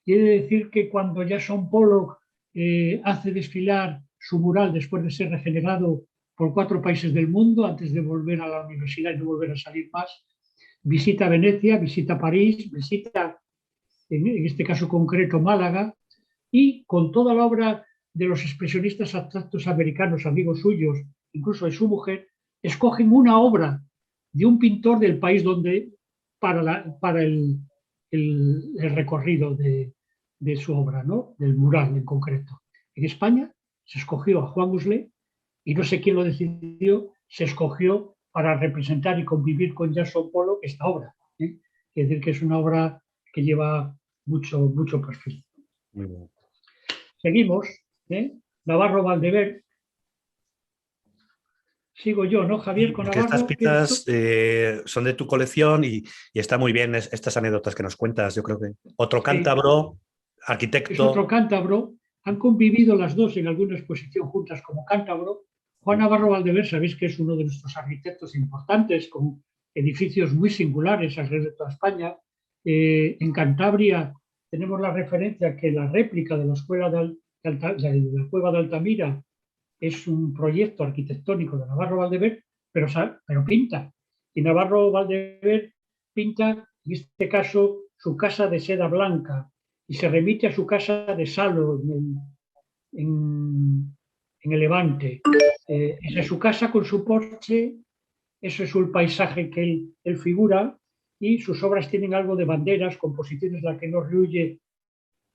Y he de decir que cuando Jackson Pollock hace desfilar su mural después de ser regenerado por 4 países del mundo, antes de volver a la universidad y no volver a salir más, visita Venecia, visita París, visita, en este caso concreto, Málaga, y con toda la obra de los expresionistas abstractos americanos, amigos suyos, incluso de su mujer, escogen una obra de un pintor del país donde para el recorrido de su obra, ¿no? Del mural en concreto. En España se escogió a Juan Uslé y no sé quién lo decidió, se escogió para representar y convivir con Jackson Pollock esta obra. Es decir, que es una obra que lleva mucho perfil. Muy bien. Seguimos. Navarro Valdeber. Sigo yo, ¿no, Javier, con Que Navarro? estas piezas son de tu colección y está muy bien estas anécdotas que nos cuentas. Yo creo que otro Sí, cántabro, es otro arquitecto. cántabro. Han convivido las dos en alguna exposición juntas como cántabro. Juan Navarro Valdeber, sabéis que es uno de nuestros arquitectos importantes, con edificios muy singulares alrededor de toda España. En Cantabria tenemos la referencia que la réplica de la escuela de la cueva de Altamira es un proyecto arquitectónico de Navarro Valdeber, pero pinta. Y Navarro Valdeber pinta, en este caso, su casa de seda blanca y se remite a su casa de Salo en el Levante. Esa es su casa con su porche, eso es un paisaje que él figura, y sus obras tienen algo de banderas, composiciones en las que no rehuye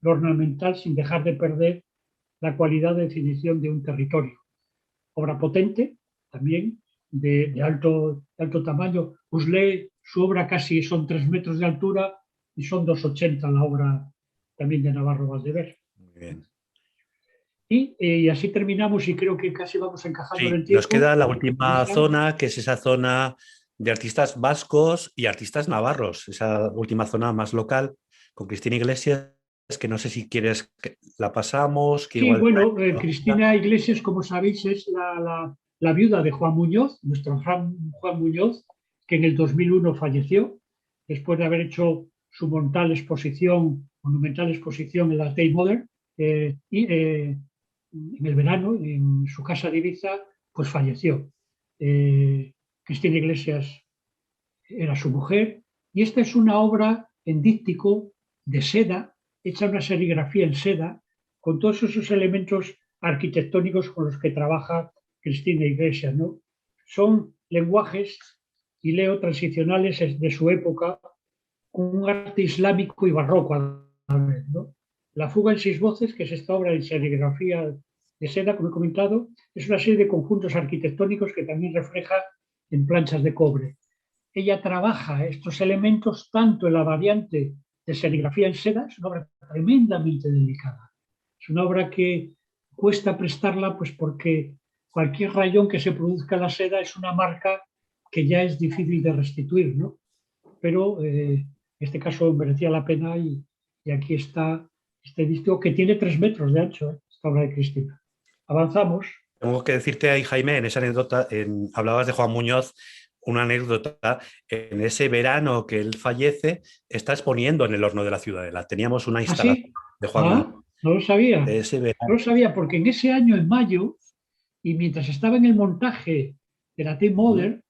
lo ornamental sin dejar de perder la cualidad de definición de un territorio. Obra potente, también de alto tamaño. Uslé, su obra casi son 3 metros de altura y son 2,80 la obra también de Navarro Valdeber. Muy bien. Y así terminamos y creo que casi vamos encajando en el Sí, tiempo. nos queda la última zona, que es esa zona de artistas vascos y artistas navarros, esa última zona más local, con Cristina Iglesias, que no sé si quieres que la pasamos. Que Sí, igual... bueno, Cristina Iglesias, como sabéis, es la viuda de Juan Muñoz, nuestro Juan Muñoz, que en el 2001 falleció, después de haber hecho su monumental exposición en la Tate Modern, en el verano, en su casa de Ibiza, pues falleció. Cristina Iglesias era su mujer, y esta es una obra en díptico de seda, hecha una serigrafía en seda, con todos esos elementos arquitectónicos con los que trabaja Cristina Iglesias, ¿no? Son lenguajes, y leo, transicionales de su época, con un arte islámico y barroco a la vez, ¿no? La fuga en 6 voces, que es esta obra en serigrafía de seda, como he comentado, es una serie de conjuntos arquitectónicos que también refleja en planchas de cobre. Ella trabaja estos elementos tanto en la variante de serigrafía en seda, es una obra tremendamente delicada. Es una obra que cuesta prestarla, pues porque cualquier rayón que se produzca en la seda es una marca que ya es difícil de restituir, ¿no? Pero en este caso merecía la pena, y aquí está este disco que tiene 3 metros de ancho, esta obra de Cristina. Avanzamos. Tengo que decirte ahí, Jaime, en esa anécdota, hablabas de Juan Muñoz. una anécdota, en ese verano que él fallece, está exponiendo en el horno de la Ciudadela. Teníamos una ¿Ah, instalación sí? de Juan Manuel Ah, no lo sabía. de ese No lo verano. sabía porque en ese año, en mayo, y mientras estaba en el montaje de la Tate Ujú, Modern,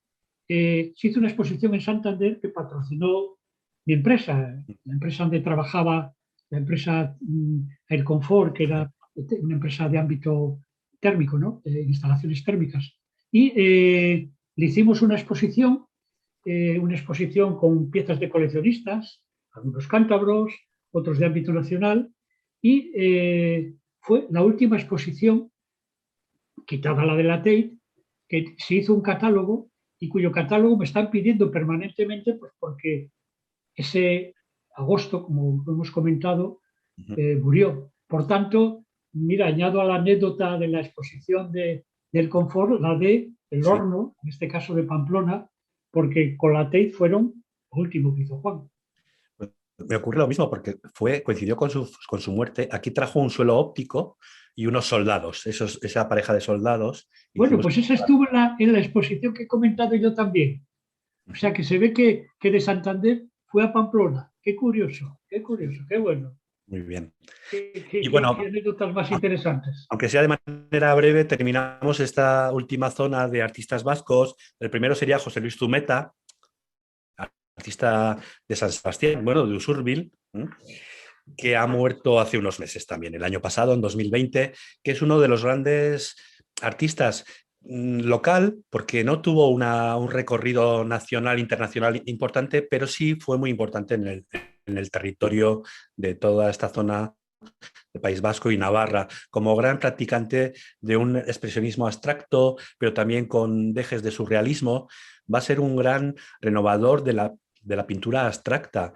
se hizo una exposición en Santander que patrocinó mi empresa, la empresa donde trabajaba, la empresa Air Comfort, que era una empresa de ámbito térmico, ¿no? Instalaciones térmicas. Y le hicimos una exposición con piezas de coleccionistas, algunos cántabros, otros de ámbito nacional, y fue la última exposición, quitada la de la Tate, que se hizo un catálogo y cuyo catálogo me están pidiendo permanentemente, pues porque ese agosto, como hemos comentado, ujú. murió. Por tanto, mira, añado a la anécdota de la exposición del confort la de el Sí. horno, en este caso de Pamplona, porque con la Tate fueron lo último que hizo Juan. Me ocurre lo mismo porque coincidió con su muerte. Aquí trajo un suelo óptico y unos soldados, esa pareja de soldados. Bueno, Hicimos, pues esa estuvo en la exposición que he comentado yo también. O sea que se ve que de Santander fue a Pamplona. Qué curioso, qué bueno. muy bien. Y Qué bueno, anécdotas más interesantes. aunque sea de manera breve, terminamos esta última zona de artistas vascos. El primero sería José Luis Zumeta, artista de San Sebastián, bueno, de Usurbil, que ha muerto hace unos meses también, el año pasado, en 2020, que es uno de los grandes artistas local, porque no tuvo un recorrido nacional, internacional importante, pero sí fue muy importante en el territorio de toda esta zona de País Vasco y Navarra, como gran practicante de un expresionismo abstracto, pero también con dejes de surrealismo. Va a ser un gran renovador de la pintura abstracta,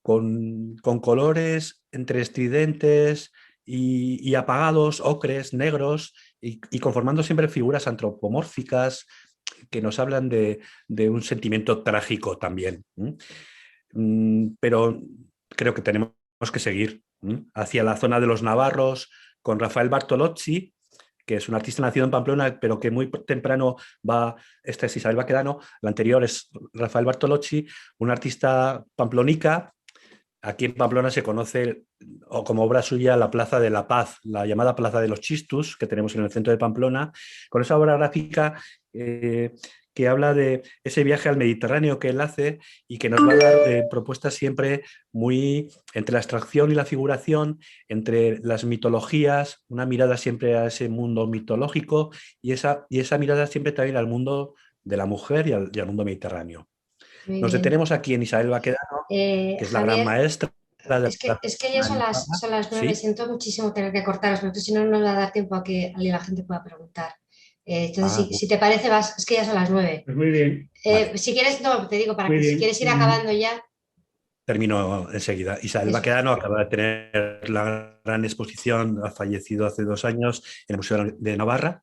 con colores entre estridentes y apagados, ocres, negros, y conformando siempre figuras antropomórficas que nos hablan de un sentimiento trágico también. Pero creo que tenemos que seguir hacia la zona de los navarros con Rafael Bartolozzi, que es un artista nacido en Pamplona, pero que muy temprano esta es Isabel Baquedano, la anterior es Rafael Bartolozzi, un artista pamplonica. Aquí en Pamplona se conoce o como obra suya la Plaza de la Paz, la llamada Plaza de los Chistus, que tenemos en el centro de Pamplona, con esa obra gráfica que habla de ese viaje al Mediterráneo que él hace y que nos va a dar propuestas siempre muy entre la abstracción y la figuración, entre las mitologías, una mirada siempre a ese mundo mitológico y esa mirada siempre también al mundo de la mujer y al mundo mediterráneo. Muy Nos bien. detenemos aquí en Isabel Baquedano, que es la gran Javier, maestra de la es que ya son las 9, Sí. siento muchísimo tener que cortaros, porque si no, no nos va a dar tiempo a que la gente pueda preguntar. Entonces, Ah, si te parece, es que ya son las 9. Pues muy bien, vale. Si quieres, no, te digo, para muy que si bien. quieres ir acabando ya, Termino enseguida. Isabel eso. Baquedano acaba de tener la gran exposición, ha fallecido hace 2 años en el Museo de Navarra.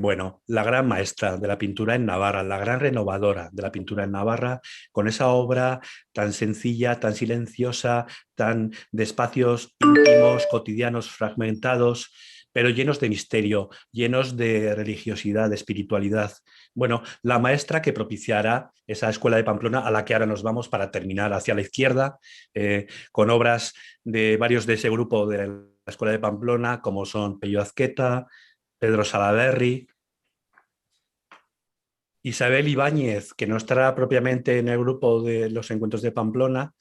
Bueno, la gran maestra de la pintura en Navarra, la gran renovadora de la pintura en Navarra, con esa obra tan sencilla, tan silenciosa, tan de espacios íntimos, cotidianos, fragmentados, pero llenos de misterio, llenos de religiosidad, de espiritualidad. Bueno, la maestra que propiciará esa escuela de Pamplona a la que ahora nos vamos para terminar hacia la izquierda, con obras de varios de ese grupo de la escuela de Pamplona, como son Pello Azqueta, Pedro Salaberry, Isabel Ibáñez, que no estará propiamente en el grupo de los encuentros de Pamplona,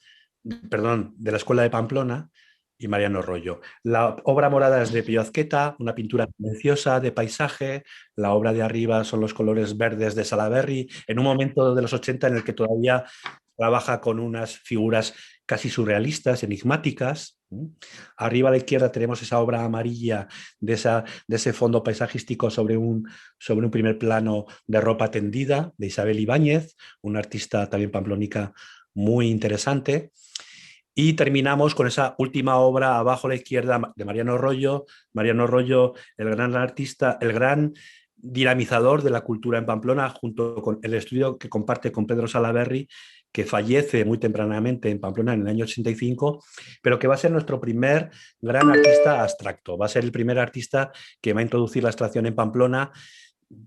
perdón, de la Escuela de Pamplona, y Mariano Rollo. La obra morada es de Pello Azqueta, una pintura silenciosa de paisaje. La obra de arriba son los colores verdes de Salaberry, en un momento de los 80 en el que todavía trabaja con unas figuras casi surrealistas, enigmáticas. Arriba a la izquierda tenemos esa obra amarilla de ese fondo paisajístico sobre un primer plano de ropa tendida de Isabel Ibáñez, una artista también pamplónica muy interesante. Y terminamos con esa última obra abajo a la izquierda de Mariano Rollo. Mariano Rollo, el gran artista, el gran dinamizador de la cultura en Pamplona, junto con el estudio que comparte con Pedro Salaberry, que fallece muy tempranamente en Pamplona en el año 85, pero que va a ser nuestro primer gran artista abstracto. Va a ser el primer artista que va a introducir la abstracción en Pamplona,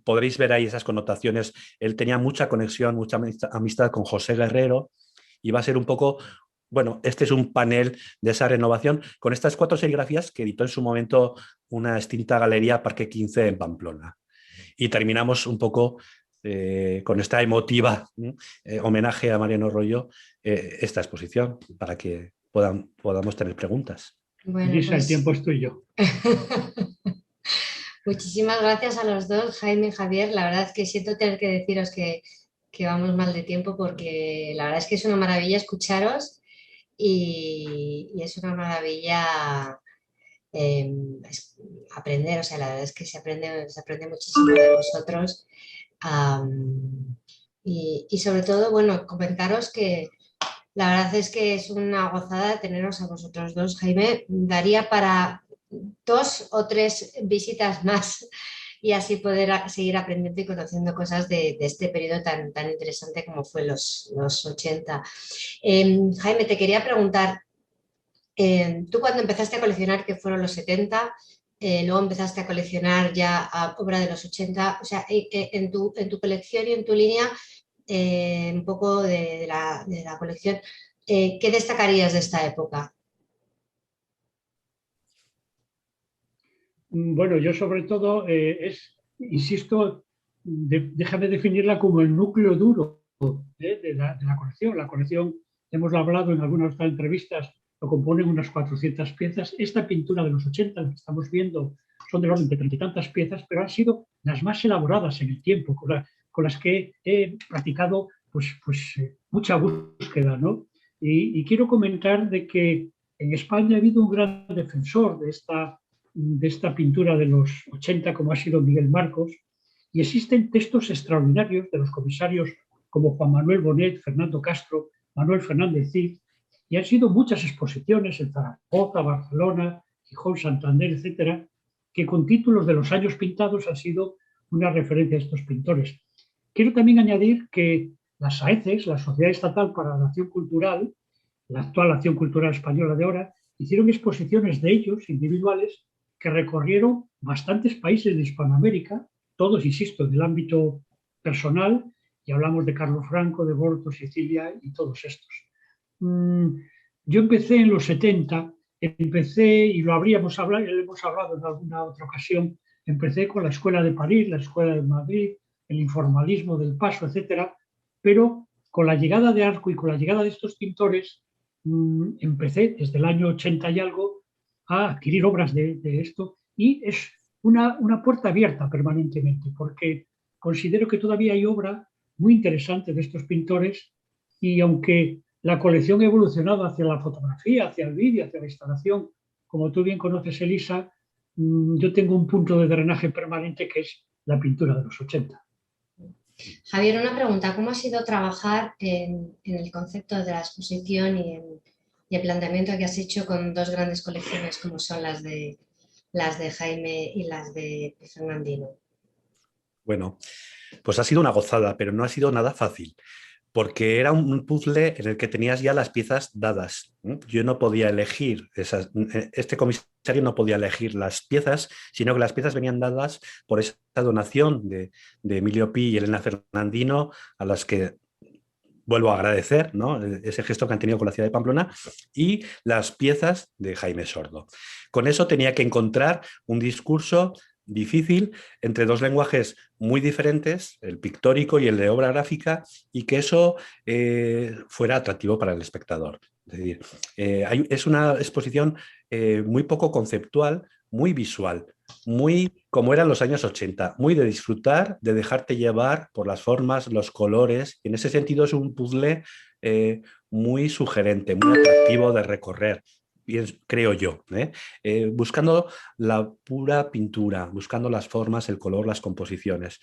podréis ver ahí esas connotaciones. Él tenía mucha conexión, mucha amistad con José Guerrero y va a ser un poco, bueno, este es un panel de esa renovación con estas 4 serigrafías que editó en su momento una extinta galería Parque 15 en Pamplona. Y terminamos un poco con esta emotiva homenaje a Mariano Rollo, esta exposición, para que podamos tener preguntas. Bueno, Lisa, pues... el tiempo es tuyo. Muchísimas gracias a los dos, Jaime y Javier. La verdad es que siento tener que deciros que vamos mal de tiempo porque la verdad es que es una maravilla escucharos y es una maravilla aprender. O sea, la verdad es que se aprende muchísimo de vosotros. Y sobre todo, bueno, comentaros que la verdad es que es una gozada teneros a vosotros dos, Jaime. Daría para 2 o 3 visitas más y así poder seguir aprendiendo y conociendo cosas de este periodo tan interesante como fue los 80. Jaime, te quería preguntar, tú cuando empezaste a coleccionar, que fueron los 70, luego empezaste a coleccionar ya obra de los 80, o sea, en tu colección y en tu línea, un poco de la colección, ¿qué destacarías de esta época? Bueno, yo sobre todo insisto, déjame definirla como el núcleo duro de la colección. La colección, hemos hablado en algunas otras entrevistas, lo componen unas 400 piezas. Esta pintura de los 80, la que estamos viendo, son del orden de 30 y tantas piezas, pero han sido las más elaboradas en el tiempo, con las que he practicado mucha búsqueda, ¿no? Y quiero comentar de que en España ha habido un gran defensor de esta pintura de los 80, como ha sido Miguel Marcos, y existen textos extraordinarios de los comisarios como Juan Manuel Bonet, Fernando Castro, Manuel Fernández Cid, y han sido muchas exposiciones en Zaragoza, Barcelona, Gijón, Santander, etcétera, que con títulos de los años pintados han sido una referencia a estos pintores. Quiero también añadir que las SAECES, la Sociedad Estatal para la Acción Cultural, la actual Acción Cultural Española de ahora, hicieron exposiciones de ellos, individuales, que recorrieron bastantes países de Hispanoamérica, todos, insisto, del ámbito personal, y hablamos de Carlos Franco, de Borto, Sicilia y todos estos. Yo empecé en los 70, y lo hemos hablado en alguna otra ocasión, empecé con la Escuela de París, la Escuela de Madrid, el informalismo del Paso, etcétera, pero con la llegada de Arco y con la llegada de estos pintores, empecé desde el año 80 y algo a adquirir obras de esto, y es una puerta abierta permanentemente, porque considero que todavía hay obra muy interesante de estos pintores, y aunque la colección ha evolucionado hacia la fotografía, hacia el vídeo, hacia la instalación, como tú bien conoces, Elisa, yo tengo un punto de drenaje permanente que es la pintura de los 80. Javier, una pregunta, ¿cómo ha sido trabajar en el concepto de la exposición y el planteamiento que has hecho con 2 grandes colecciones como son las de Jaime y las de Fernandino? Bueno, pues ha sido una gozada, pero no ha sido nada fácil, porque era un puzzle en el que tenías ya las piezas dadas. Yo no podía elegir este comisario no podía elegir las piezas, sino que las piezas venían dadas por esa donación de Emilio Pi y Elena Fernandino, a las que vuelvo a agradecer, ¿no?, ese gesto que han tenido con la ciudad de Pamplona, y las piezas de Jaime Sordo. Con eso tenía que encontrar un discurso difícil entre 2 lenguajes muy diferentes, el pictórico y el de obra gráfica, y que eso fuera atractivo para el espectador. Es decir, es una exposición muy poco conceptual, muy visual, muy como eran los años 80, muy de disfrutar, de dejarte llevar por las formas, los colores, y en ese sentido es un puzzle muy sugerente, muy atractivo de recorrer, creo yo, buscando la pura pintura, buscando las formas, el color, las composiciones.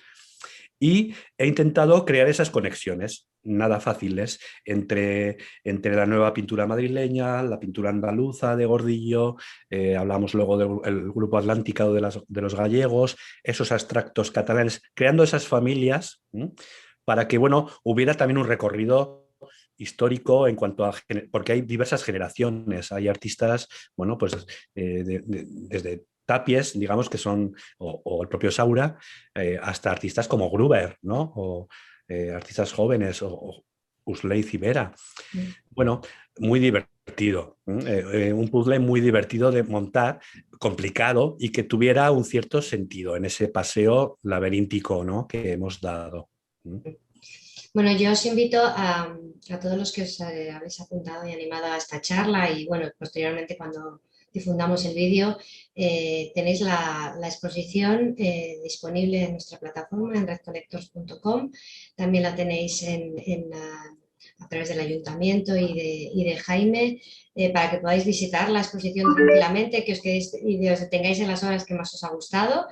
Y he intentado crear esas conexiones, nada fáciles, entre la nueva pintura madrileña, la pintura andaluza de Gordillo, hablamos luego del grupo atlántico de los gallegos, esos abstractos catalanes, creando esas familias, para que, bueno, hubiera también un recorrido histórico en cuanto porque hay diversas generaciones, hay artistas, bueno, pues desde tapies, digamos, que son, o el propio Saura, hasta artistas como Gruber, ¿no? O artistas jóvenes, o Usley Cibera. Bueno, muy divertido. Un puzzle muy divertido de montar, complicado y que tuviera un cierto sentido en ese paseo laberíntico, ¿no?, que hemos dado. Bueno, yo os invito a todos los que os habéis apuntado y animado a esta charla y bueno, posteriormente cuando difundamos el vídeo, tenéis la exposición disponible en nuestra plataforma en redcollectors.com. También la tenéis a través del ayuntamiento y de Jaime, para que podáis visitar la exposición tranquilamente, que os quedéis y os detengáis en las horas que más os ha gustado.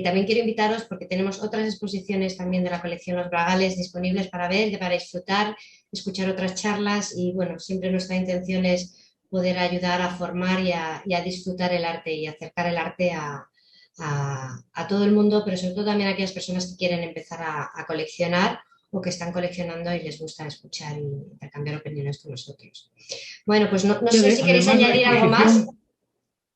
También quiero invitaros, porque tenemos otras exposiciones también de la colección Los Bragales disponibles para ver, para disfrutar, escuchar otras charlas y bueno, siempre nuestra intención es poder ayudar a formar y a disfrutar el arte y acercar el arte a todo el mundo, pero sobre todo también a aquellas personas que quieren empezar a coleccionar o que están coleccionando y les gusta escuchar y intercambiar opiniones con nosotros. Bueno, pues no sé si queréis añadir algo más.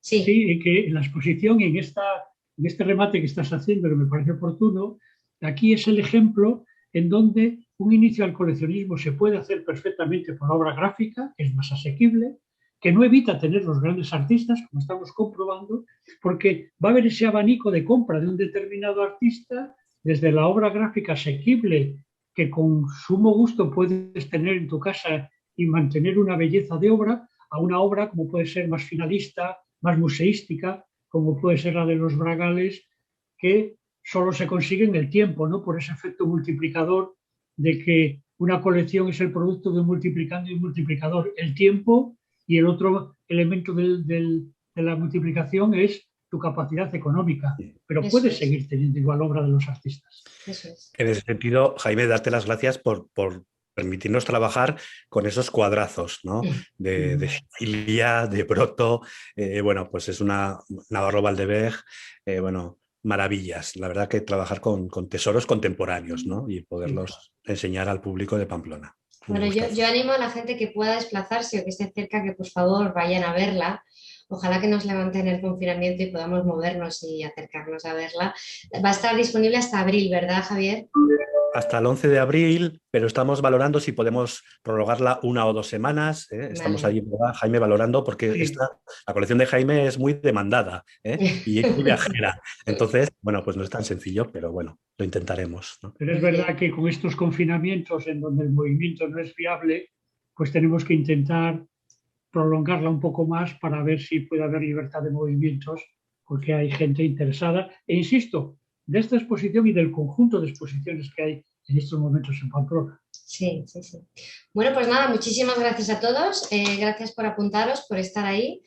Sí, y que en la exposición, en este remate que estás haciendo, que me parece oportuno, aquí es el ejemplo en donde un inicio al coleccionismo se puede hacer perfectamente por obra gráfica, que es más asequible, que no evita tener los grandes artistas, como estamos comprobando, porque va a haber ese abanico de compra de un determinado artista, desde la obra gráfica asequible, que con sumo gusto puedes tener en tu casa y mantener una belleza de obra, a una obra como puede ser más finalista, más museística, como puede ser la de los Bragales, que solo se consigue en el tiempo, ¿no?, por ese efecto multiplicador de que una colección es el producto de un multiplicando y un multiplicador. El tiempo, y el otro elemento de la multiplicación es tu capacidad económica, pero puedes seguir teniendo igual obra de los artistas. Eso es. En ese sentido, Jaime, darte las gracias por permitirnos trabajar con esos cuadrazos, ¿no?, de Sicilia, de Broto, bueno, pues es una Navarro Valdeveg, bueno, maravillas. La verdad que trabajar con tesoros contemporáneos, ¿no?, y poderlos enseñar al público de Pamplona. Bueno, yo animo a la gente que pueda desplazarse o que esté cerca que por favor vayan a verla. Ojalá que nos levanten el confinamiento y podamos movernos y acercarnos a verla. Va a estar disponible hasta abril, ¿verdad, Javier? Hasta el 11 de abril, pero estamos valorando si podemos prorrogarla 1 o 2 semanas. Estamos ahí, ¿verdad, Jaime, valorando? Porque la colección de Jaime es muy demandada y es muy viajera. Entonces, bueno, pues no es tan sencillo, pero bueno, lo intentaremos, ¿no? Pero es verdad que con estos confinamientos en donde el movimiento no es viable, pues tenemos que intentar prolongarla un poco más para ver si puede haber libertad de movimientos, porque hay gente interesada. E insisto, de esta exposición y del conjunto de exposiciones que hay en estos momentos en Pamplona. Sí, sí, sí. Bueno, pues nada, muchísimas gracias a todos. Gracias por apuntaros, por estar ahí.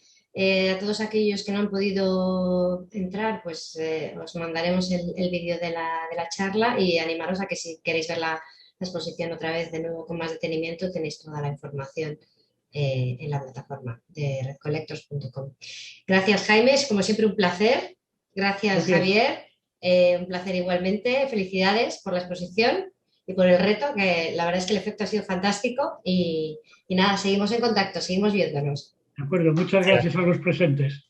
A todos aquellos que no han podido entrar, pues os mandaremos el vídeo de la charla y animaros a que si queréis ver la exposición otra vez de nuevo con más detenimiento, tenéis toda la información en la plataforma de redcollectors.com. Gracias, Jaime, es como siempre un placer. Gracias, Javier. Un placer igualmente. Felicidades por la exposición y por el reto, que la verdad es que el efecto ha sido fantástico y nada, seguimos en contacto, seguimos viéndonos. De acuerdo, muchas gracias a los presentes.